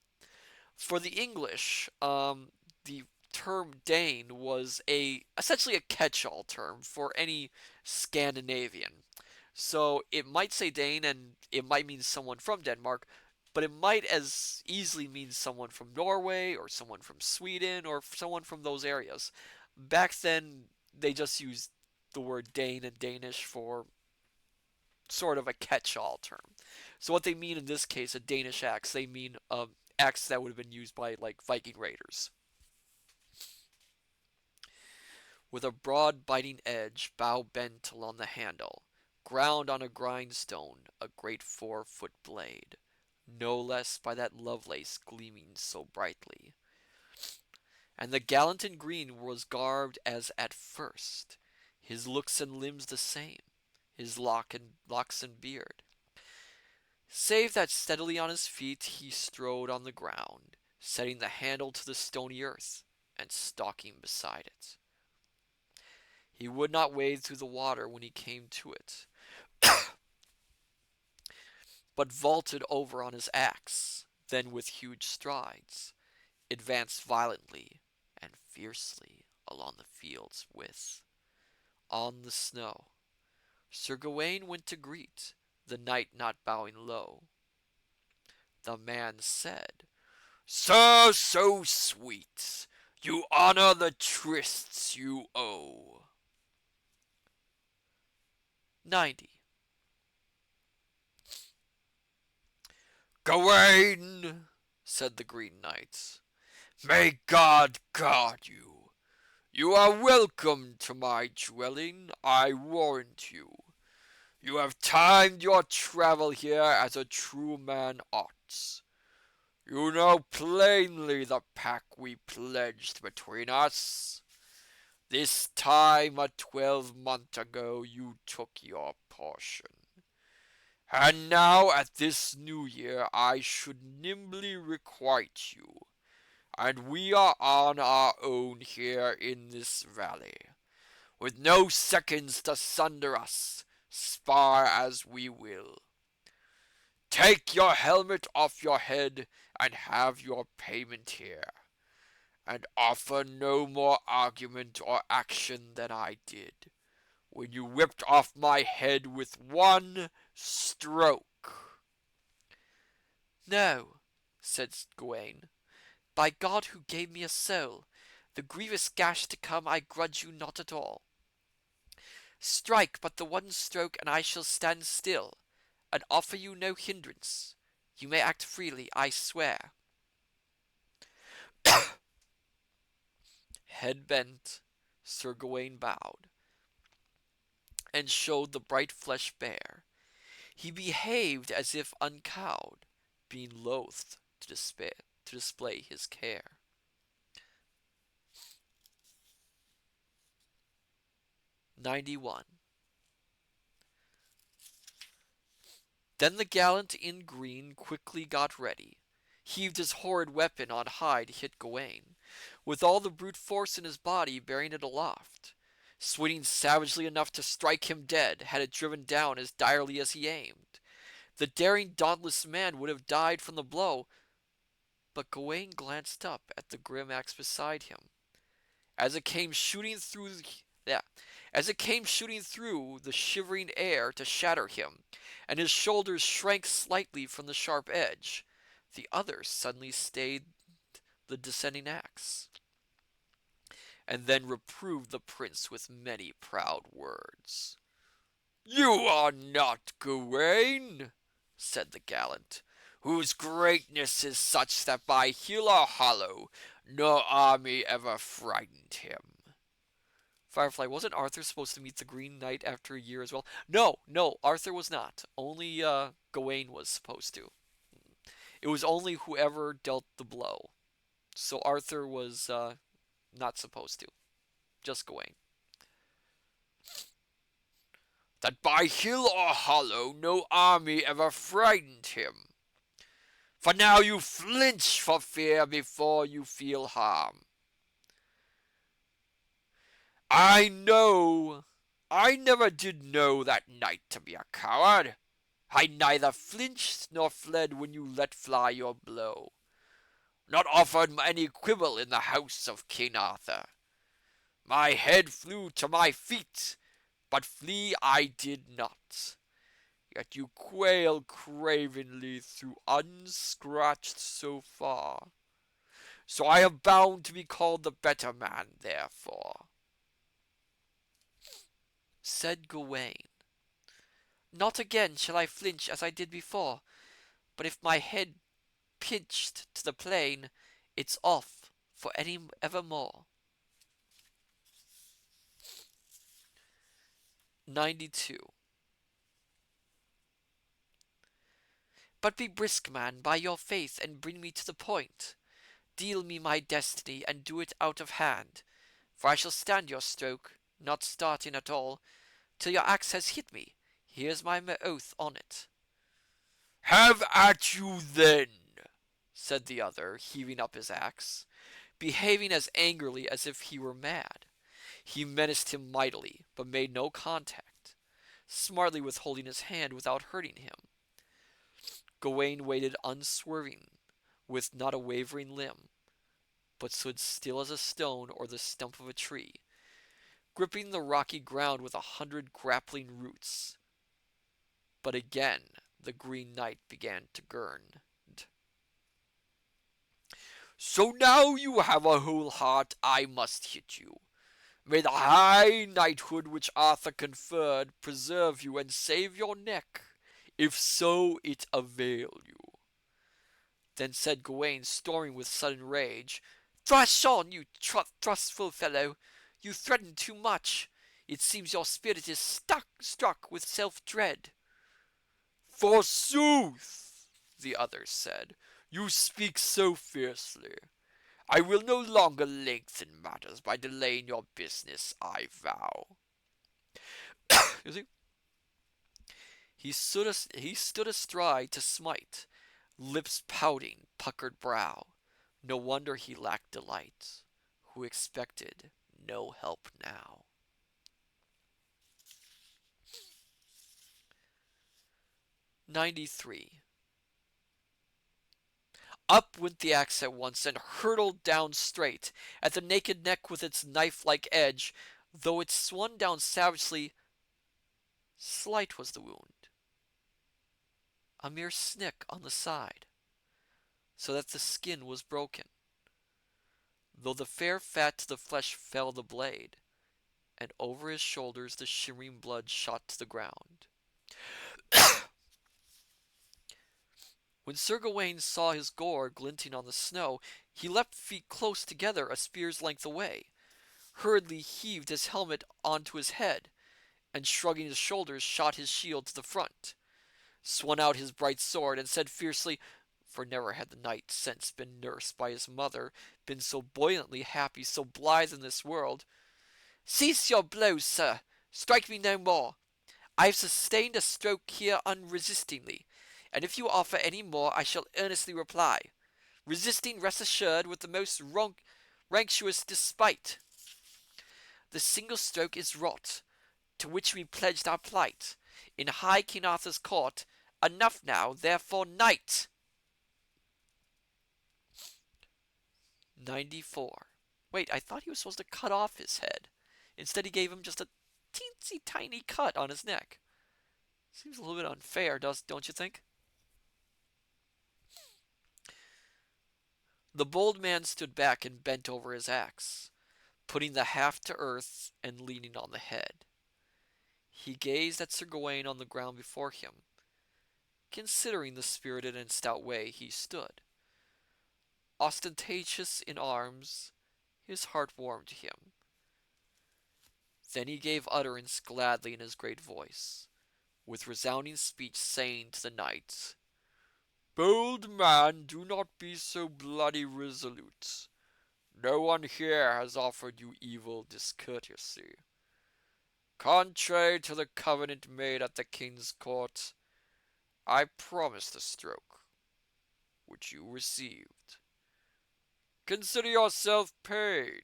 B: For the English, the term Dane was essentially a catch-all term for any Scandinavian. So it might say Dane and it might mean someone from Denmark, but it might as easily mean someone from Norway or someone from Sweden or someone from those areas. Back then, they just used the word Dane and Danish for sort of a catch-all term. So what they mean in this case, a Danish axe, they mean axe that would have been used by like Viking raiders. With a broad biting edge, bow bent along the handle, ground on a grindstone, a great 4-foot blade, no less by that Lovelace gleaming so brightly. And the gallant in green was garbed as at first, his looks and limbs the same, his locks and beard, save that steadily on his feet he strode on the ground, setting the handle to the stony earth, and stalking beside it. He would not wade through the water when he came to it, but vaulted over on his axe, then with huge strides advanced violently and fiercely along the field's width. On the snow, Sir Gawain went to greet the knight not bowing low. The man said, "Sir, so sweet, you honor the trysts you owe." 90. "Gawain," said the Green Knight, "may God guard you. You are welcome to my dwelling, I warrant you. You have timed your travel here as a true man ought. You know plainly the pact we pledged between us. This time a 12-month ago you took your portion. And now at this new year I should nimbly requite you, and we are on our own here in this valley, with no seconds to sunder us, spar as we will. Take your helmet off your head and have your payment here, and offer no more argument or action than I did, when you whipped off my head with one stroke." "No," said Gawain, "by God who gave me a soul, the grievous gash to come I grudge you not at all. Strike but the one stroke, and I shall stand still, and offer you no hindrance. You may act freely, I swear." Head bent, Sir Gawain bowed, and showed the bright flesh bare. He behaved as if uncowed, being loath to display his care. 91. Then the gallant in green quickly got ready, heaved his horrid weapon on high to hit Gawain, with all the brute force in his body bearing it aloft, swinging savagely enough to strike him dead had it driven down as direly as he aimed. The daring, dauntless man would have died from the blow, but Gawain glanced up at the grim axe beside him, as it came shooting through the shivering air to shatter him, and his shoulders shrank slightly from the sharp edge. The other suddenly stayed the descending axe, and then reproved the prince with many proud words. "You are not Gawain," said the gallant, "whose greatness is such that by hill or hollow no army ever frightened him." Firefly, wasn't Arthur supposed to meet the Green Knight after a year as well? No, Arthur was not. Only Gawain was supposed to. It was only whoever dealt the blow. So Arthur was not supposed to. Just Gawain. "That by hill or hollow no army ever frightened him. For now you flinch for fear before you feel harm. I never did know that knight to be a coward. I neither flinched nor fled when you let fly your blow, not offered any quibble in the house of King Arthur. My head flew to my feet, but flee I did not. Yet you quail cravenly through unscratched so far. So I am bound to be called the better man therefore." Said Gawain, Not again shall I flinch as I did before, but if my head pinched to the plain, it's off for any evermore. 92. But be brisk, man, by your faith, and bring me to the point. Deal me my destiny, and do it out of hand, for I shall stand your stroke, not starting at all, till your axe has hit me. Here's my oath on it. Have at you then, said the other, heaving up his axe, behaving as angrily as if he were mad. He menaced him mightily, but made no contact, smartly withholding his hand without hurting him. Gawain waited unswerving, with not a wavering limb, but stood still as a stone or the stump of a tree, gripping the rocky ground with 100 grappling roots. But again the Green Knight began to gurn. So now you have a whole heart, I must hit you. May the high knighthood which Arthur conferred preserve you and save your neck, if so it avail you. Then said Gawain, storming with sudden rage, Thrash on, you thrustful fellow! You threaten too much. It seems your spirit is struck with self-dread. Forsooth, the others said, you speak so fiercely. I will no longer lengthen matters by delaying your business, I vow. You see, he stood astride to smite, lips pouting, puckered brow. No wonder he lacked delight, who expected no help now. 93. Up went the axe at once, and hurtled down straight at the naked neck with its knife-like edge. Though it swung down savagely, slight was the wound, a mere snick on the side, so that the skin was broken. Though the fair fat to the flesh fell the blade, and over his shoulders the shimmering blood shot to the ground. When Sir Gawain saw his gore glinting on the snow, he leapt feet close together a spear's length away, hurriedly heaved his helmet onto his head, and shrugging his shoulders shot his shield to the front, swung out his bright sword, and said fiercely, for never had the knight since been nursed by his mother, been so buoyantly happy, so blithe in this world, Cease your blows, sir, strike me no more. I have sustained a stroke here unresistingly, and if you offer any more I shall earnestly reply, resisting, rest assured, with the most ranctious despite. The single stroke is wrought, to which we pledged our plight, in high King Arthur's court. Enough now, therefore, knight! 94. Wait, I thought he was supposed to cut off his head. Instead he gave him just a teensy tiny cut on his neck. Seems a little bit unfair, don't you think? The bold man stood back and bent over his axe, putting the haft to earth and leaning on the head. He gazed at Sir Gawain on the ground before him, considering the spirited and stout way he stood. Ostentatious in arms, his heart warmed to him. Then he gave utterance gladly in his great voice, with resounding speech, saying to the knight, Bold man, do not be so bloody resolute. No one here has offered you evil discourtesy. Contrary to the covenant made at the king's court, I promised the stroke, which you received. Consider yourself paid.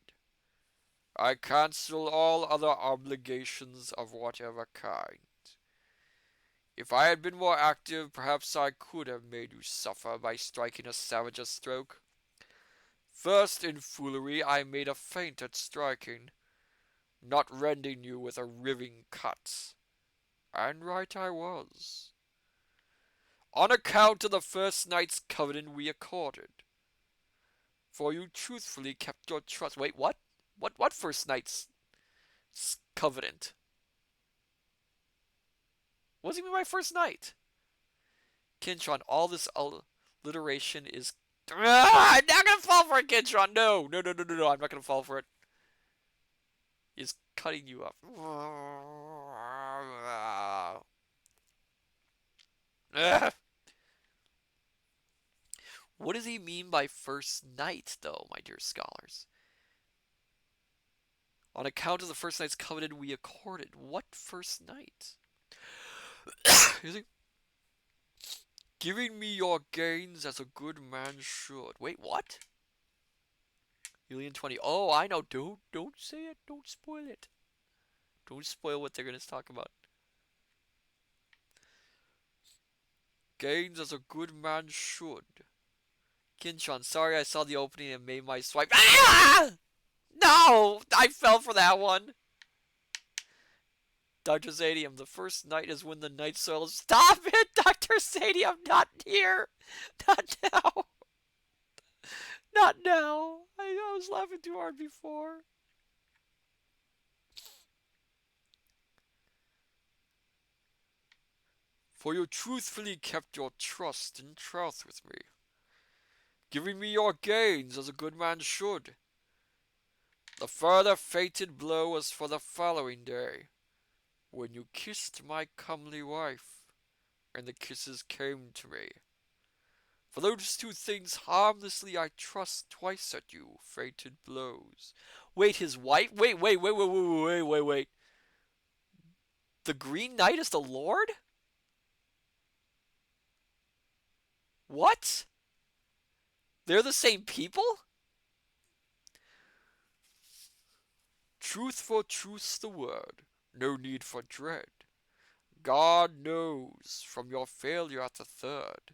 B: I cancel all other obligations of whatever kind. If I had been more active, perhaps I could have made you suffer by striking a savage a stroke. First, in foolery, I made a feint at striking, not rending you with a riving cut, and right I was, on account of the first night's covenant we accorded. For you truthfully kept your trust. Wait, what? What first night's covenant? What does he mean by first night? Kintron, all this alliteration is. I'm not gonna fall for it, Kintron. No, no, no, no, no, no. I'm not gonna fall for it. He's cutting you up. What does he mean by first night, though, my dear scholars? On account of the first night's covenant we accorded. What first night? Giving me your gains as a good man should. Wait, what? Alien 20. Oh, I know. Don't say it. Don't spoil it. Don't spoil what they're gonna talk about. Gains as a good man should. Kinchan, sorry I saw the opening and made my swipe. Ah! No! I fell for that one. Dr. Zadium, the first night is when the night soil is. Stop it, Dr. Zadium! Not here! Not now! Not now! I was laughing too hard before. For you truthfully kept your trust and troth with me, giving me your gains as a good man should. The further fated blow was for the following day, when you kissed my comely wife, and the kisses came to me. For those two things harmlessly I trust twice at you, fated blows. Wait, his wife? Wait. The Green Knight is the Lord? What? They're the same people? Truth for truth's the word, no need for dread. God knows, from your failure at the third,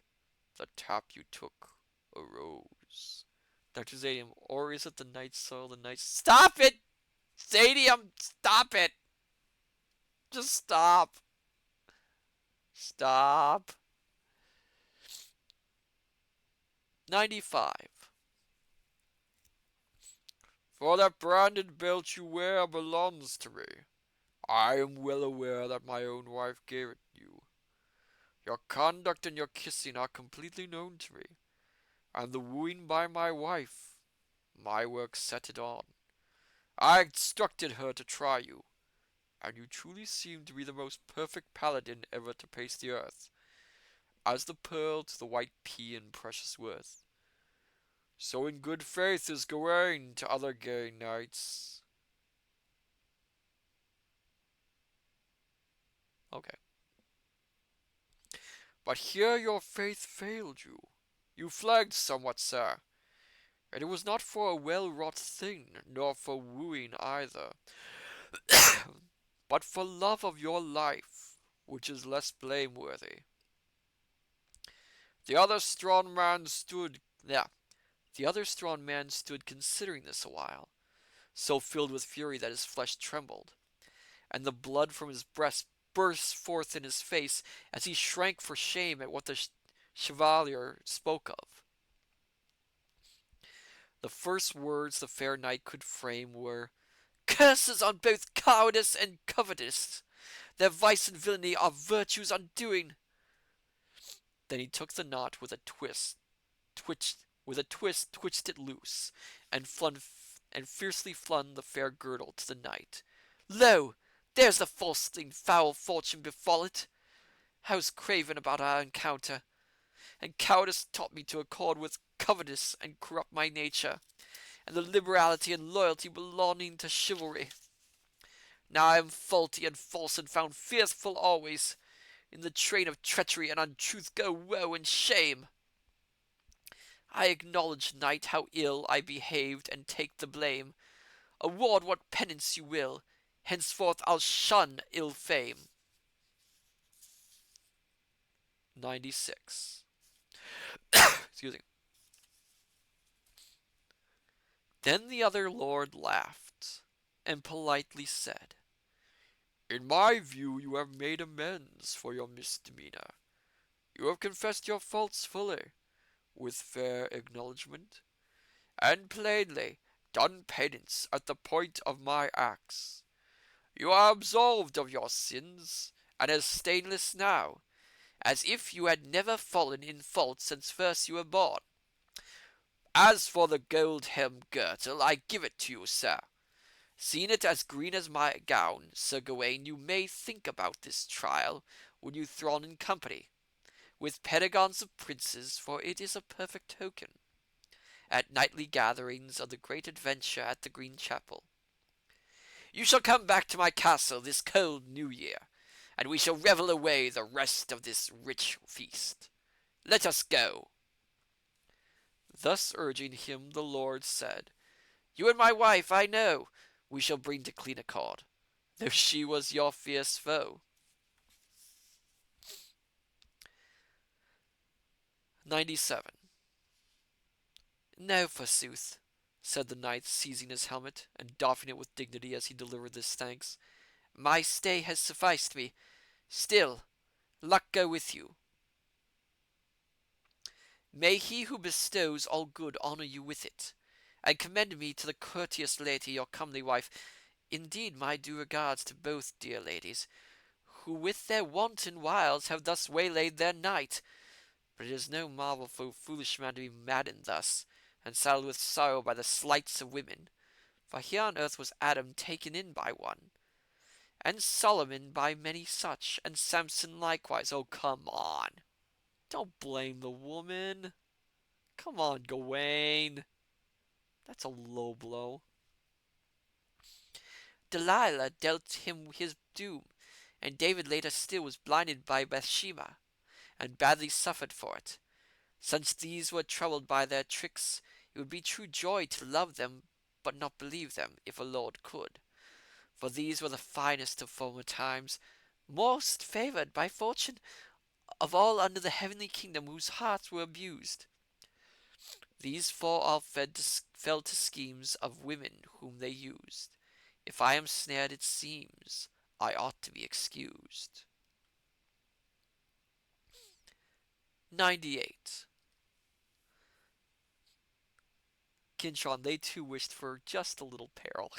B: the tap you took arose. Dr. Zadium, or is it the night soul, the night... Stop it! Zadium, stop it! Just stop. Stop. 95. For that branded belt you wear belongs to me. I am well aware that my own wife gave it you. Your conduct and your kissing are completely known to me, and the wooing by my wife, my work set it on. I instructed her to try you, and you truly seem to be the most perfect paladin ever to pace the earth, as the pearl to the white pea in precious worth. So in good faith is Gawain to other gay knights. Okay. But here your faith failed you. You flagged somewhat, sir, and it was not for a well-wrought thing, nor for wooing either, but for love of your life, which is less blameworthy. The other strong man stood considering this awhile, so filled with fury that his flesh trembled, and the blood from his breast burst forth in his face as he shrank for shame at what the chevalier spoke of. The first words the fair knight could frame were, "Curses on both cowardice and covetous! Their vice and villainy are virtue's undoing." Then he took the knot with a twitched it loose, and fiercely flung the fair girdle to the knight. Lo! There's the false thing foul fortune befall it. I was craven about our encounter, and cowardice taught me to accord with covetous and corrupt my nature, and the liberality and loyalty belonging to chivalry. Now I am faulty and false, and found fearful always. In the train of treachery and untruth go woe and shame. I acknowledge, knight, how ill I behaved, and take the blame. Award what penance you will. Henceforth I'll shun ill fame. 96. Excuse me. Then the other lord laughed, and politely said, In my view you have made amends for your misdemeanor. You have confessed your faults fully, with fair acknowledgment, and plainly done penance at the point of my axe. You are absolved of your sins, and as stainless now, as if you had never fallen in fault since first you were born. As for the gold-hemmed girdle, I give it to you, sir. Seeing it as green as my gown, Sir Gawain, you may think about this trial when you throng in company, with paragons of princes, for it is a perfect token, at nightly gatherings of the great adventure at the Green Chapel. You shall come back to my castle this cold New Year, and we shall revel away the rest of this rich feast. Let us go. Thus urging him, the lord said, You and my wife, I know, we shall bring to clean accord, though she was your fierce foe. 97. No, forsooth, said the knight, seizing his helmet, and doffing it with dignity as he delivered this thanks. My stay has sufficed me. Still, luck go with you. May he who bestows all good honour you with it, and commend me to the courteous lady, your comely wife. Indeed, my due regards to both dear ladies, who with their wanton wiles have thus waylaid their knight. But it is no marvel for a foolish man to be maddened thus, and saddled with sorrow by the slights of women. For here on earth was Adam taken in by one, and Solomon by many such, and Samson likewise. Oh, come on. Don't blame the woman. Come on, Gawain. That's a low blow. Delilah dealt him his doom, and David later still was blinded by Bathsheba, and badly suffered for it. Since these were troubled by their tricks, it would be true joy to love them, but not believe them, if a lord could. For these were the finest of former times, most favoured by fortune of all under the heavenly kingdom, whose hearts were abused. These four all fell to schemes of women whom they used. If I am snared, it seems I ought to be excused. 98. Kinshon, they too wished for just a little peril.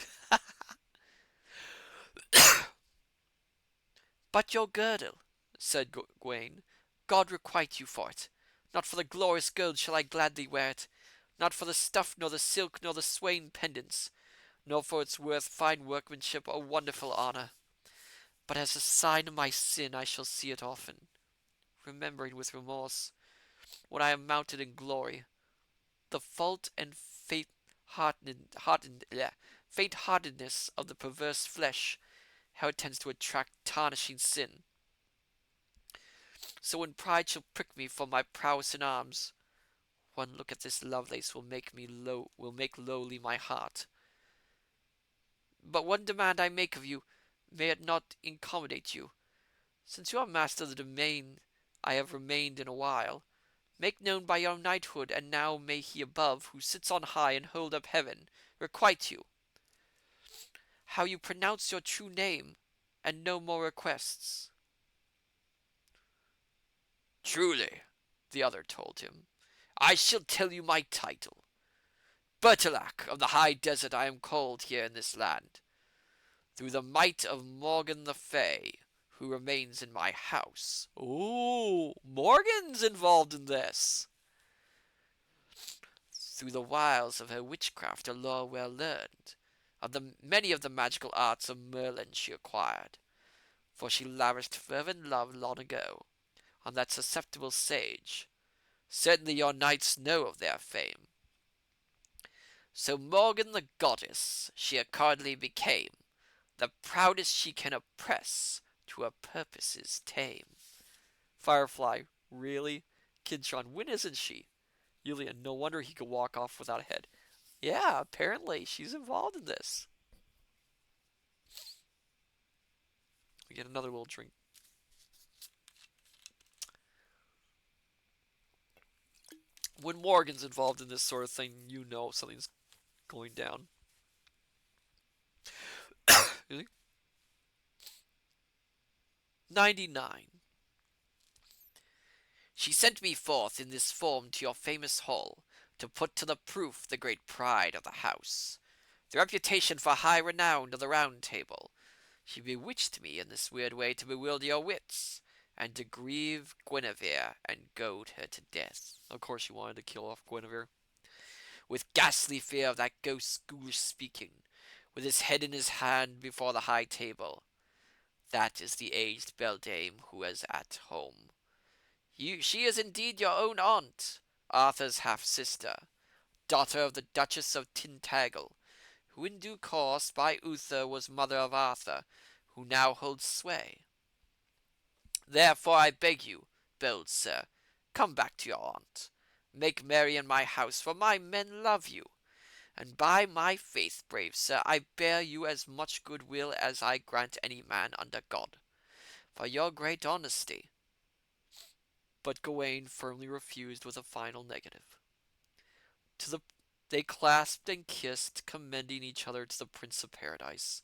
B: But your girdle, said Gawain, God requite you for it. Not for the glorious gold shall I gladly wear it, not for the stuff, nor the silk, nor the swaying pendants, nor for its worth, fine workmanship, or wonderful honour. But as a sign of my sin I shall see it often, remembering with remorse, when I am mounted in glory, the fault and faint-heartedness of the perverse flesh, how it tends to attract tarnishing sin. So when pride shall prick me for my prowess in arms, one look at this Lovelace will make lowly my heart. But one demand I make of you, may it not incommodate you. Since you are master of the domain I have remained in a while, make known by your knighthood, and now may he above, who sits on high and hold up heaven, requite you, how you pronounce your true name, and no more requests. Truly, the other told him, I shall tell you my title. Bertilac of the high desert I am called here in this land, through the might of Morgan the Fay, who remains in my house. Ooh, Morgan's involved in this. Through the wiles of her witchcraft, a lore well learned, of the many of the magical arts of Merlin she acquired, for she lavished fervent love long ago on that susceptible sage. Certainly your knights know of their fame. So Morgan the goddess she accordingly became, the proudest she can oppress, to her purposes tame. Firefly, really? Kinshon, when isn't she? Yulia, no wonder he could walk off without a head. Yeah, apparently she's involved in this. We get another little drink. When Morgan's involved in this sort of thing, you know something's going down. 99. She sent me forth in this form to your famous hall, to put to the proof the great pride of the house, the reputation for high renown of the Round Table. She bewitched me in this weird way to bewilder your wits, and to grieve Guinevere and goad her to death.
A: Of course, you wanted to kill off Guinevere.
B: With ghastly fear of that ghost's ghoulish speaking, with his head in his hand before the high table. That is the aged beldame who is at home. She is indeed your own aunt, Arthur's half sister, daughter of the Duchess of Tintagel, who in due course by Uther was mother of Arthur, who now holds sway. Therefore I beg you, bold sir, come back to your aunt. Make merry in my house, for my men love you. And by my faith, brave sir, I bear you as much good will as I grant any man under God, for your great honesty.
A: But Gawain firmly refused with a final negative. To the They clasped and kissed, commending each other to the Prince of Paradise,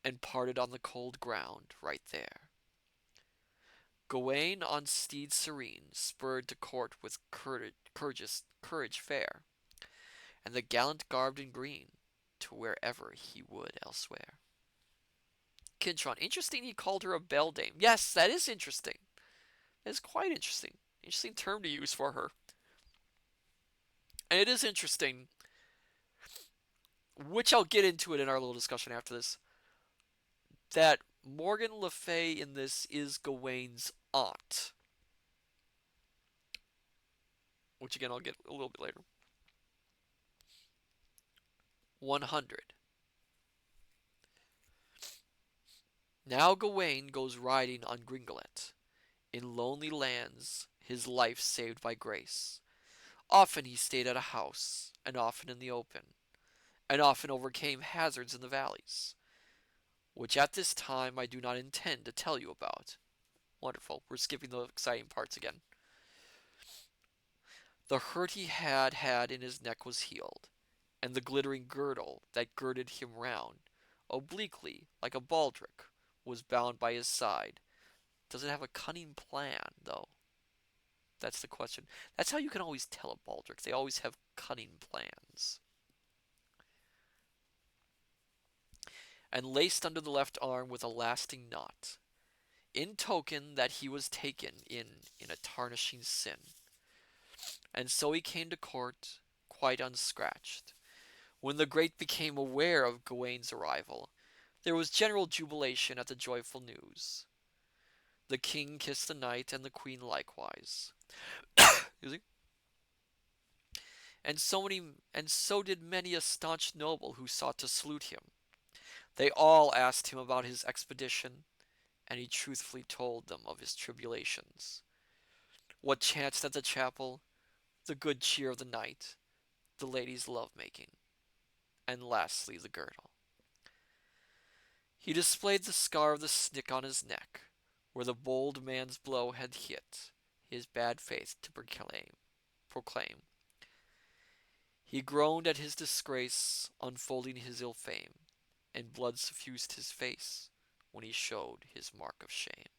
A: and parted on the cold ground right there. Gawain on steed serene, spurred to court with courage fair, and the gallant garbed in green, to wherever he would elsewhere. Kintron, interesting he called her a beldame. Yes, that is interesting. That is quite interesting. Interesting term to use for her. And it is interesting, which I'll get into it in our little discussion after this, that Morgan Le Fay in this is Gawain's aunt. Which again I'll get a little bit later. 100. Now Gawain goes riding on Gringolet, in lonely lands, his life saved by grace. Often he stayed at a house, and often in the open, and often overcame hazards in the valleys, which at this time I do not intend to tell you about. Wonderful, we're skipping the exciting parts again. The hurt he had in his neck was healed, and the glittering girdle that girded him round, obliquely, like a baldric, was bound by his side. Does it have a cunning plan, though? That's the question. That's how you can always tell a baldric. They always have cunning plans. And laced under the left arm with a lasting knot, in token that he was taken in a tarnishing sin. And so he came to court, quite unscratched. When the great became aware of Gawain's arrival, there was general jubilation at the joyful news. The king kissed the knight, and the queen likewise. Excuse me. And so did many a staunch noble who sought to salute him. They all asked him about his expedition, and he truthfully told them of his tribulations. What chanced at the chapel, the good cheer of the knight, the lady's love-making, and lastly the girdle. He displayed the scar of the snick on his neck, where the bold man's blow had hit, his bad faith to proclaim. He groaned at his disgrace, unfolding his ill fame, and blood suffused his face when he showed his mark of shame.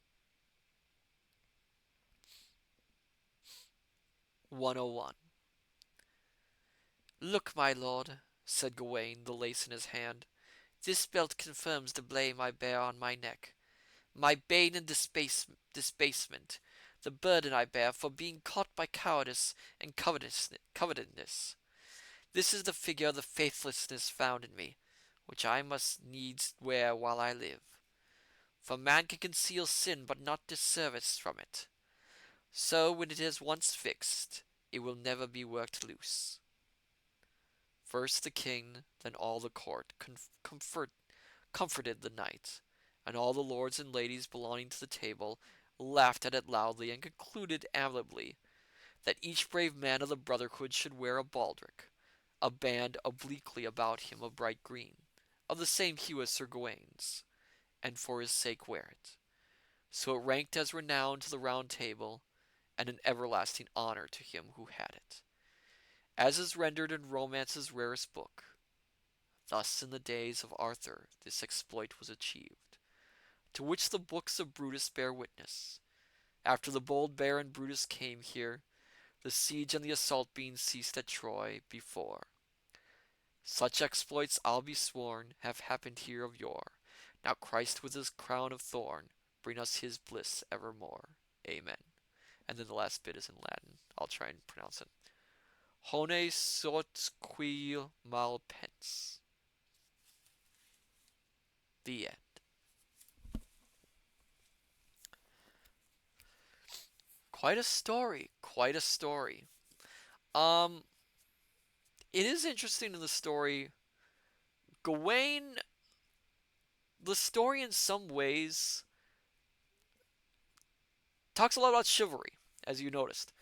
A: 101. Look, my lord, said Gawain, the lace in his hand, this belt confirms the blame I bear on my neck, my bane and debasement, the burden I bear for being caught by cowardice and covetousness. This is the figure of the faithlessness found in me, which I must needs wear while I live. For man can conceal sin, but not disservice from it. So when it is once fixed, it will never be worked loose. First the king, then all the court comforted the knight, and all the lords and ladies belonging to the table laughed at it loudly, and concluded amicably that each brave man of the brotherhood should wear a baldric, a band obliquely about him of bright green, of the same hue as Sir Gawain's, and for his sake wear it. So it ranked as renown to the Round Table, and an everlasting honor to him who had it, as is rendered in romance's rarest book. Thus in the days of Arthur this exploit was achieved, to which the books of Brutus bear witness. After the bold Baron Brutus came here, the siege and the assault being ceased at Troy before. Such exploits, I'll be sworn, have happened here of yore,
B: Now Christ with his crown of thorn, bring us his bliss evermore. Amen. And then the last bit is in Latin. I'll try and pronounce it. Hone sot qui mal pens. The end. Quite a story. Quite a story. Um, it is interesting in the story. Gawain, the story in some ways talks a lot about chivalry, as you noticed.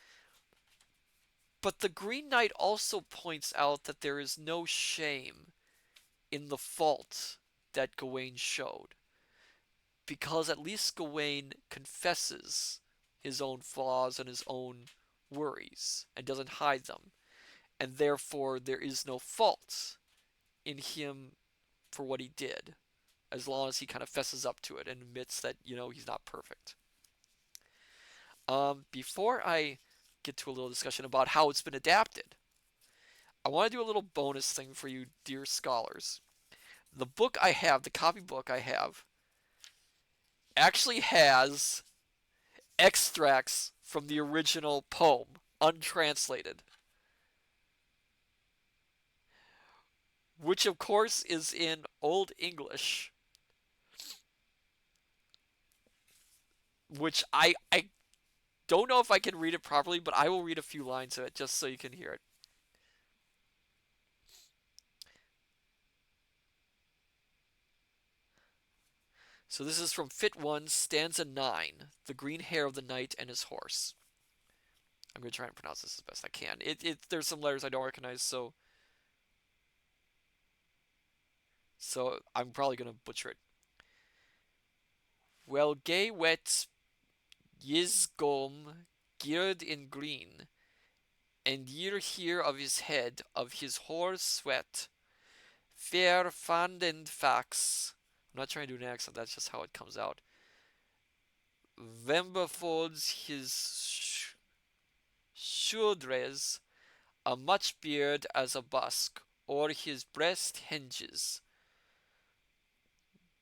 B: But the Green Knight also points out that there is no shame in the fault that Gawain showed. Because at least Gawain confesses his own flaws and his own worries and doesn't hide them. And therefore, there is no fault in him for what he did, as long as he kind of fesses up to it and admits that, he's not perfect. Before I get to a little discussion about how it's been adapted, I want to do a little bonus thing for you, dear scholars. The book I have, the copybook I have, actually has extracts from the original poem, untranslated, which of course is in Old English, which I don't know if I can read it properly, but I will read a few lines of it just so you can hear it. So this is from Fit 1, stanza 9, The Green Hair of the Knight and His Horse. I'm going to try and pronounce this as best I can. There's some letters I don't recognize, so I'm probably going to butcher it. Well, gay wet Yisgom geared in green, and year here of his head, of his horse sweat, fair fandend fax. I'm not trying to do an accent, that's just how it comes out. Vember folds his shudres, a much beard as a busk, o'er his breast hinges.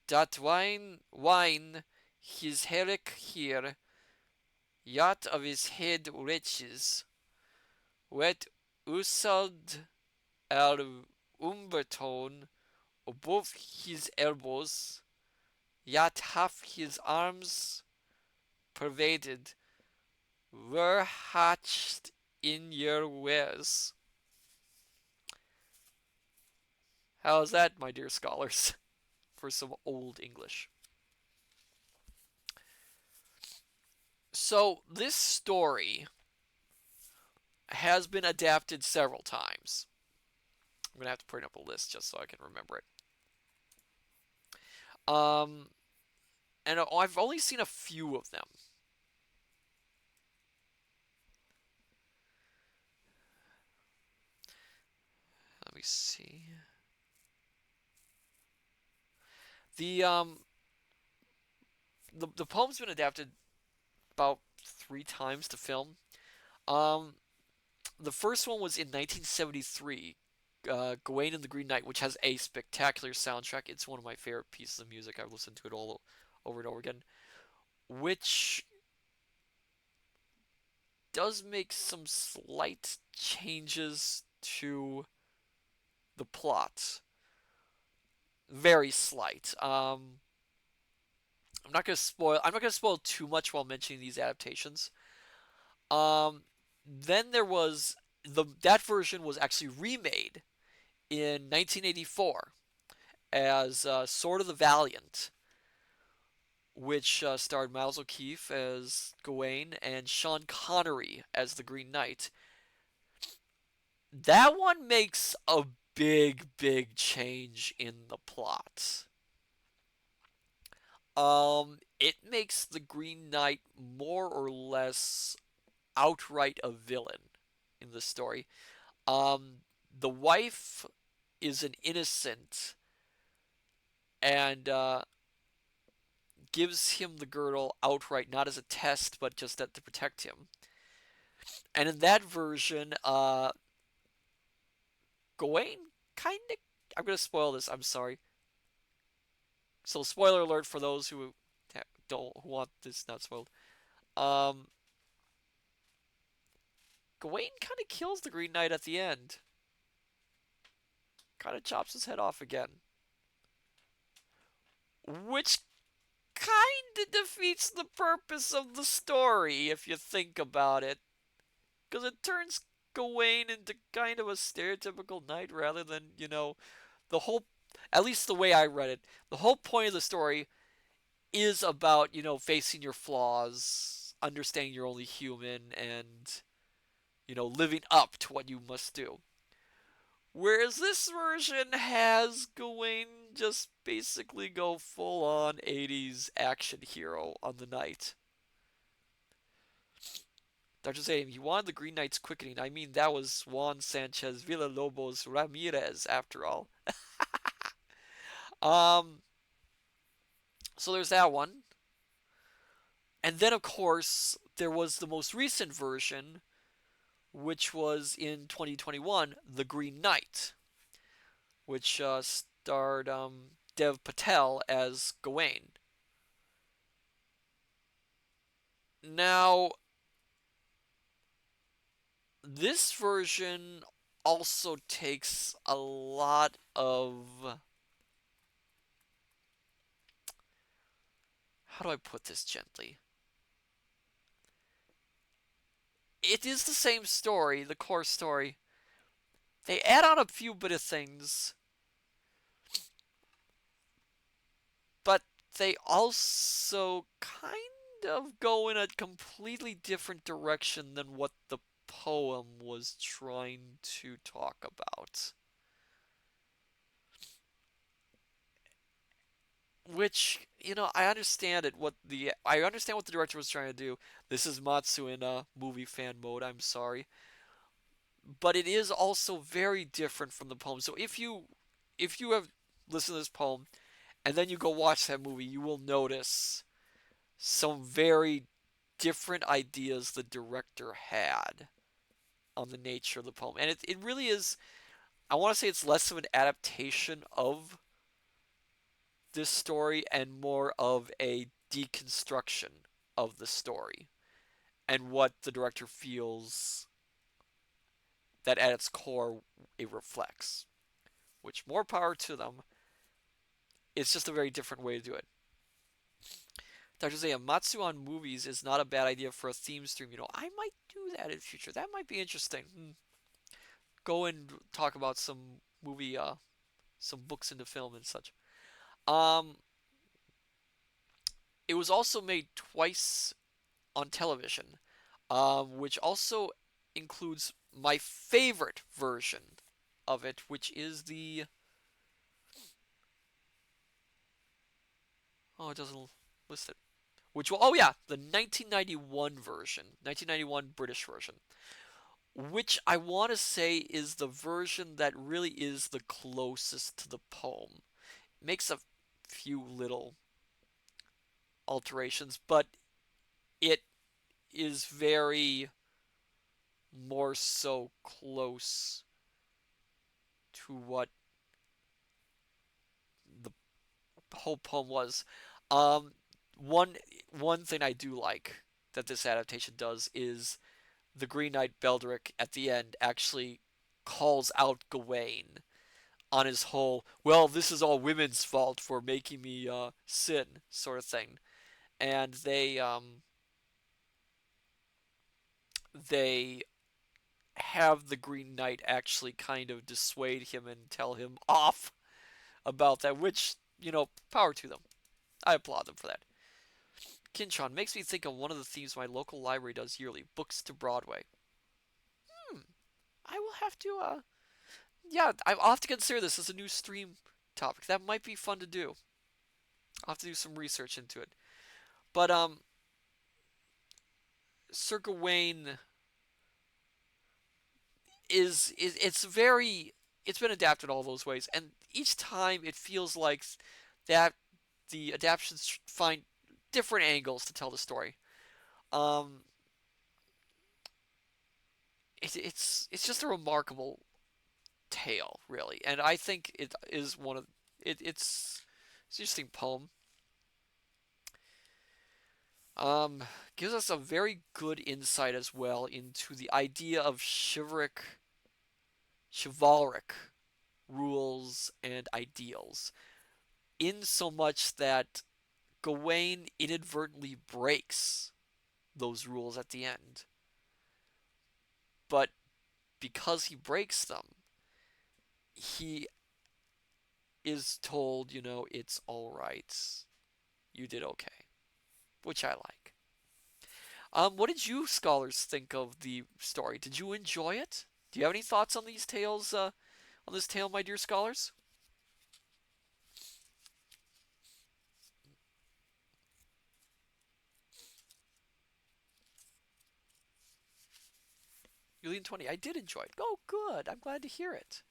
B: Dat wine his herrick here, yacht of his head riches, wet usald al umbertone above his elbows, yet half his arms pervaded, were hatched in your wares. How's that, my dear scholars, for some old English? So, this story has been adapted several times. I'm going to have to print up a list just so I can remember it. Um, and I've only seen a few of them. Let me see. The the poem's been adapted about 3 times to film. Um, the first one was in 1973, Gawain and the Green Knight, which has a spectacular soundtrack. It's one of my favorite pieces of music. I've listened to it all over and over again. Which does make some slight changes to the plot. Very slight. I'm not gonna spoil. I'm not gonna spoil too much while mentioning these adaptations. Then there was that version was actually remade in 1984 as Sword of the Valiant, which starred Miles O'Keefe as Gawain and Sean Connery as the Green Knight. That one makes a big change in the plot. It makes the Green Knight more or less outright a villain in the story. Um, the wife is an innocent and gives him the girdle outright, not as a test, but just to protect him. And in that version, Gawain kind of. I'm gonna spoil this. I'm sorry. So spoiler alert for those who don't who want this not spoiled. Um, Gawain kind of kills the Green Knight at the end. Kind of chops his head off again, which kind of defeats the purpose of the story if you think about it, because it turns Gawain into kind of a stereotypical knight rather than the whole. At least the way I read it, the whole point of the story is about facing your flaws, understanding you're only human, and living up to what you must do. Whereas this version has Gawain just basically go full on 80s action hero on the knight. Dr. Zayim, you wanted the Green Knight's quickening. I mean, that was Juan Sanchez Villalobos Ramirez, after all. Um, so there's that one. And then, of course, there was the most recent version, which was in 2021, The Green Knight, which starred Dev Patel as Gawain. Now, this version also takes a lot of. How do I put this gently? It is the same story, the core story. They add on a few bit of things, but they also kind of go in a completely different direction than what the poem was trying to talk about. Which, I understand what the director was trying to do. This is Matsu in movie fan mode, I'm sorry. But it is also very different from the poem. So if you have listened to this poem and then you go watch that movie, you will notice some very different ideas the director had on the nature of the poem. And it really is, I want to say it's less of an adaptation of this story and more of a deconstruction of the story and what the director feels that at its core it reflects. Which, more power to them. It's just a very different way to do it. Dr. Zaya, Matsu on movies is not a bad idea for a theme stream. I might do that in the future. That might be interesting. Go and talk about some movie, some books into film and such. Um, it was also made twice on television, which also includes my favorite version of it, which is the. Oh, it doesn't list it. Oh yeah, the 1991 version, 1991 British version, which I want to say is the version that really is the closest to the poem. It makes a few little alterations, but it is very more so close to what the whole poem was. Um, one one thing I do like that this adaptation does is the Green Knight Beldrick at the end actually calls out Gawain on his whole, well, this is all women's fault for making me sin sort of thing. And they have the Green Knight actually kind of dissuade him and tell him off about that, which, power to them. I applaud them for that. Kinchon makes me think of one of the themes my local library does yearly, books to Broadway. Hmm, I will have to, yeah, I'll have to consider this as a new stream topic. That might be fun to do. I'll have to do some research into it. But, Sir Gawain it's been adapted all those ways, and each time it feels like that the adaptations find different angles to tell the story. Um, it's just a remarkable tale, really, and I think it is one of it's It's an interesting poem. Um, Gives us a very good insight as well into the idea of chivalric rules and ideals, in so much that Gawain inadvertently breaks those rules at the end. But because he breaks them, he is told, it's all right. You did okay, which I like. What did you scholars think of the story? Did you enjoy it? Do you have any thoughts on these tales, on this tale, my dear scholars? Julian 20, I did enjoy it. Oh, good. I'm glad to hear it.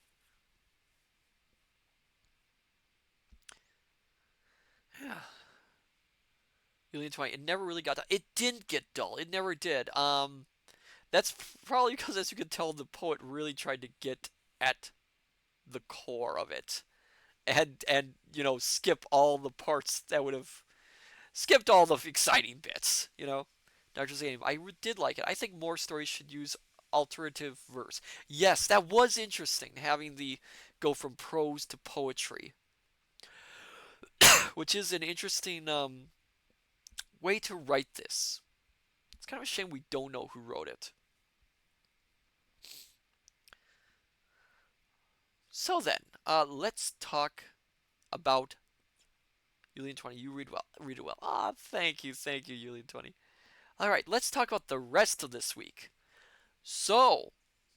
B: Yeah. Julian 20, it never really got dull. It didn't get dull. It never did. That's probably because, as you can tell, the poet really tried to get at the core of it, and skip all the parts that would have skipped all the exciting bits. Dr. Zanim, did like it. I think more stories should use alternative verse. Yes, that was interesting, having the go from prose to poetry, which is an interesting way to write this. It's kind of a shame we don't know who wrote it. So then, let's talk about Julian 20. You read well. Read it well. Ah, thank you, Julian 20. All right, let's talk about the rest of this week. So,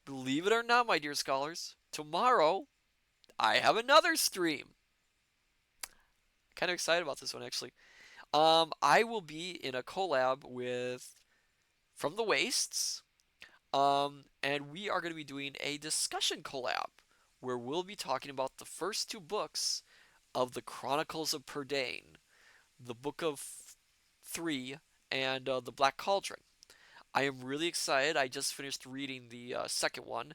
B: believe it or not, my dear scholars, tomorrow I have another stream. Kind of excited about this one actually. I will be in a collab with From the Wastes, and we are going to be doing a discussion collab where we'll be talking about the first two books of the Chronicles of Purdain, the Book of Three, and the Black Cauldron. I am really excited. I just finished reading the second one,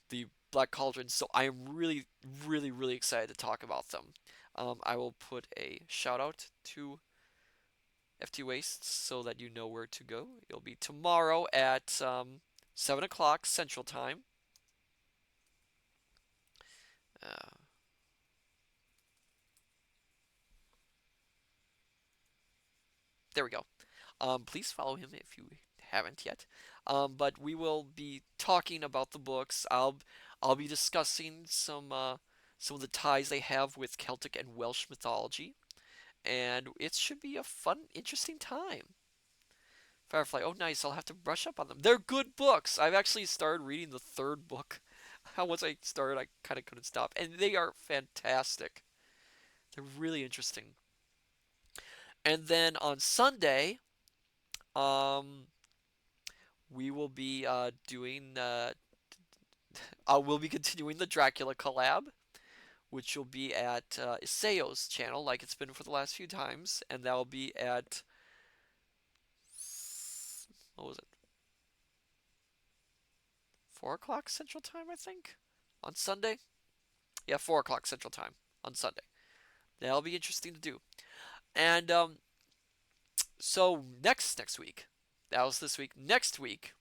B: the Black Cauldron, so I am really, really, really excited to talk about them. I will put a shout out to FT Wastes so that you know where to go. It'll be tomorrow at 7 o'clock Central Time. Uh, there we go. Please follow him if you haven't yet. But we will be talking about the books. I'll be discussing some of the ties they have with Celtic and Welsh mythology, and it should be a fun, interesting time. Firefly, oh nice, I'll have to brush up on them. They're good books. I've actually started reading the third book. Once I started, I kind of couldn't stop, and they are fantastic. They're really interesting. And then on Sunday, um, we will be we'll be continuing the Dracula collab, which will be at Isayo's channel, like it's been for the last few times, and that will be at what was it, 4 o'clock Central Time, I think, on Sunday. Yeah, 4 o'clock Central Time on Sunday. That'll be interesting to do. And so next week, that was this week. Next week,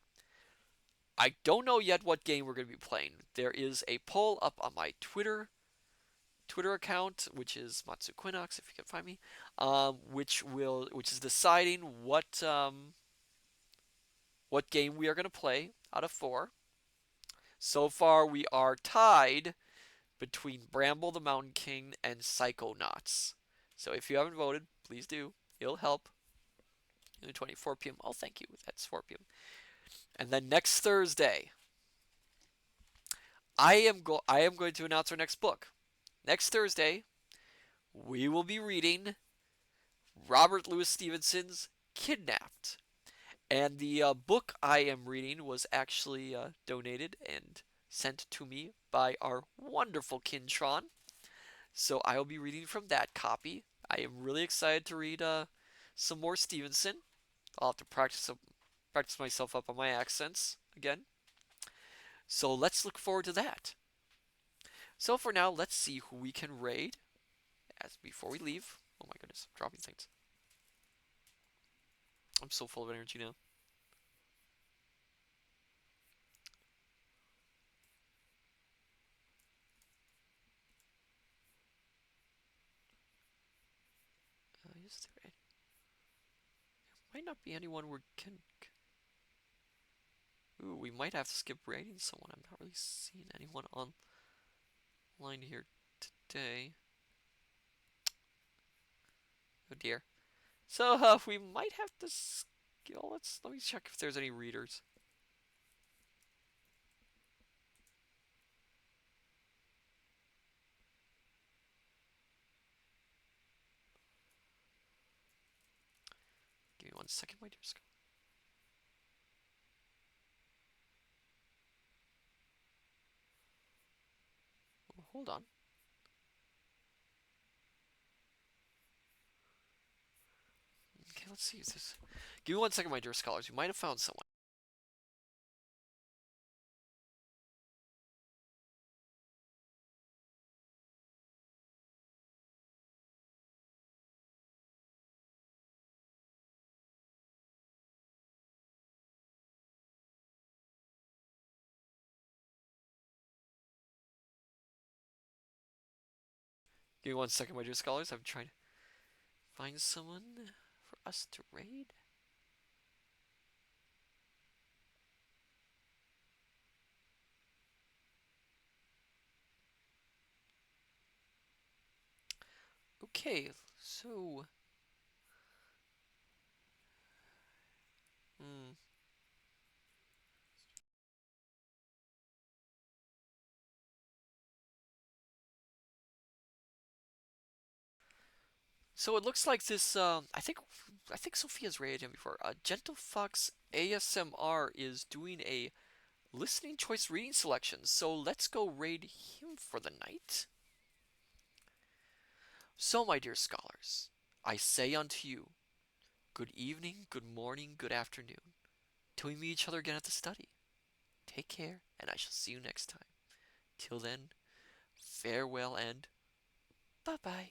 B: I don't know yet what game we're going to be playing. There is a poll up on my Twitter account, which is Matsu Quinox, if you can find me, which is deciding what game we are going to play out of four. So far, we are tied between Bramble the Mountain King and Psychonauts. So if you haven't voted, please do. It'll help. 24 p.m. Oh, thank you. That's 4 p.m. And then next Thursday, I am going to announce our next book. Next Thursday, we will be reading Robert Louis Stevenson's Kidnapped. And the book I am reading was actually donated and sent to me by our wonderful Kintron. So I will be reading from that copy. I am really excited to read some more Stevenson. I'll have to practice myself up on my accents again. So let's look forward to that. So for now, let's see who we can raid as before we leave. Oh my goodness, I'm dropping things. I'm so full of energy now. Is there any? There might not be anyone we can. Ooh, we might have to skip raiding someone. I'm not really seeing anyone online here today. Oh dear. So we might have to skill. Let me check if there's any readers. Give me 1 second, my dear Scott. Oh, hold on. Okay, let's see. This. Give me 1 second, my dear scholars. You might have found someone. Give me 1 second, my dear scholars. I'm trying to find someone for us to raid. Okay, so. Hmm. So it looks like this. I think Sophia's raided him before. Gentle Fox ASMR is doing a listening choice reading selection. So let's go raid him for the night. So, my dear scholars, I say unto you, good evening, good morning, good afternoon, till we meet each other again at the study. Take care, and I shall see you next time. Till then, farewell and bye bye.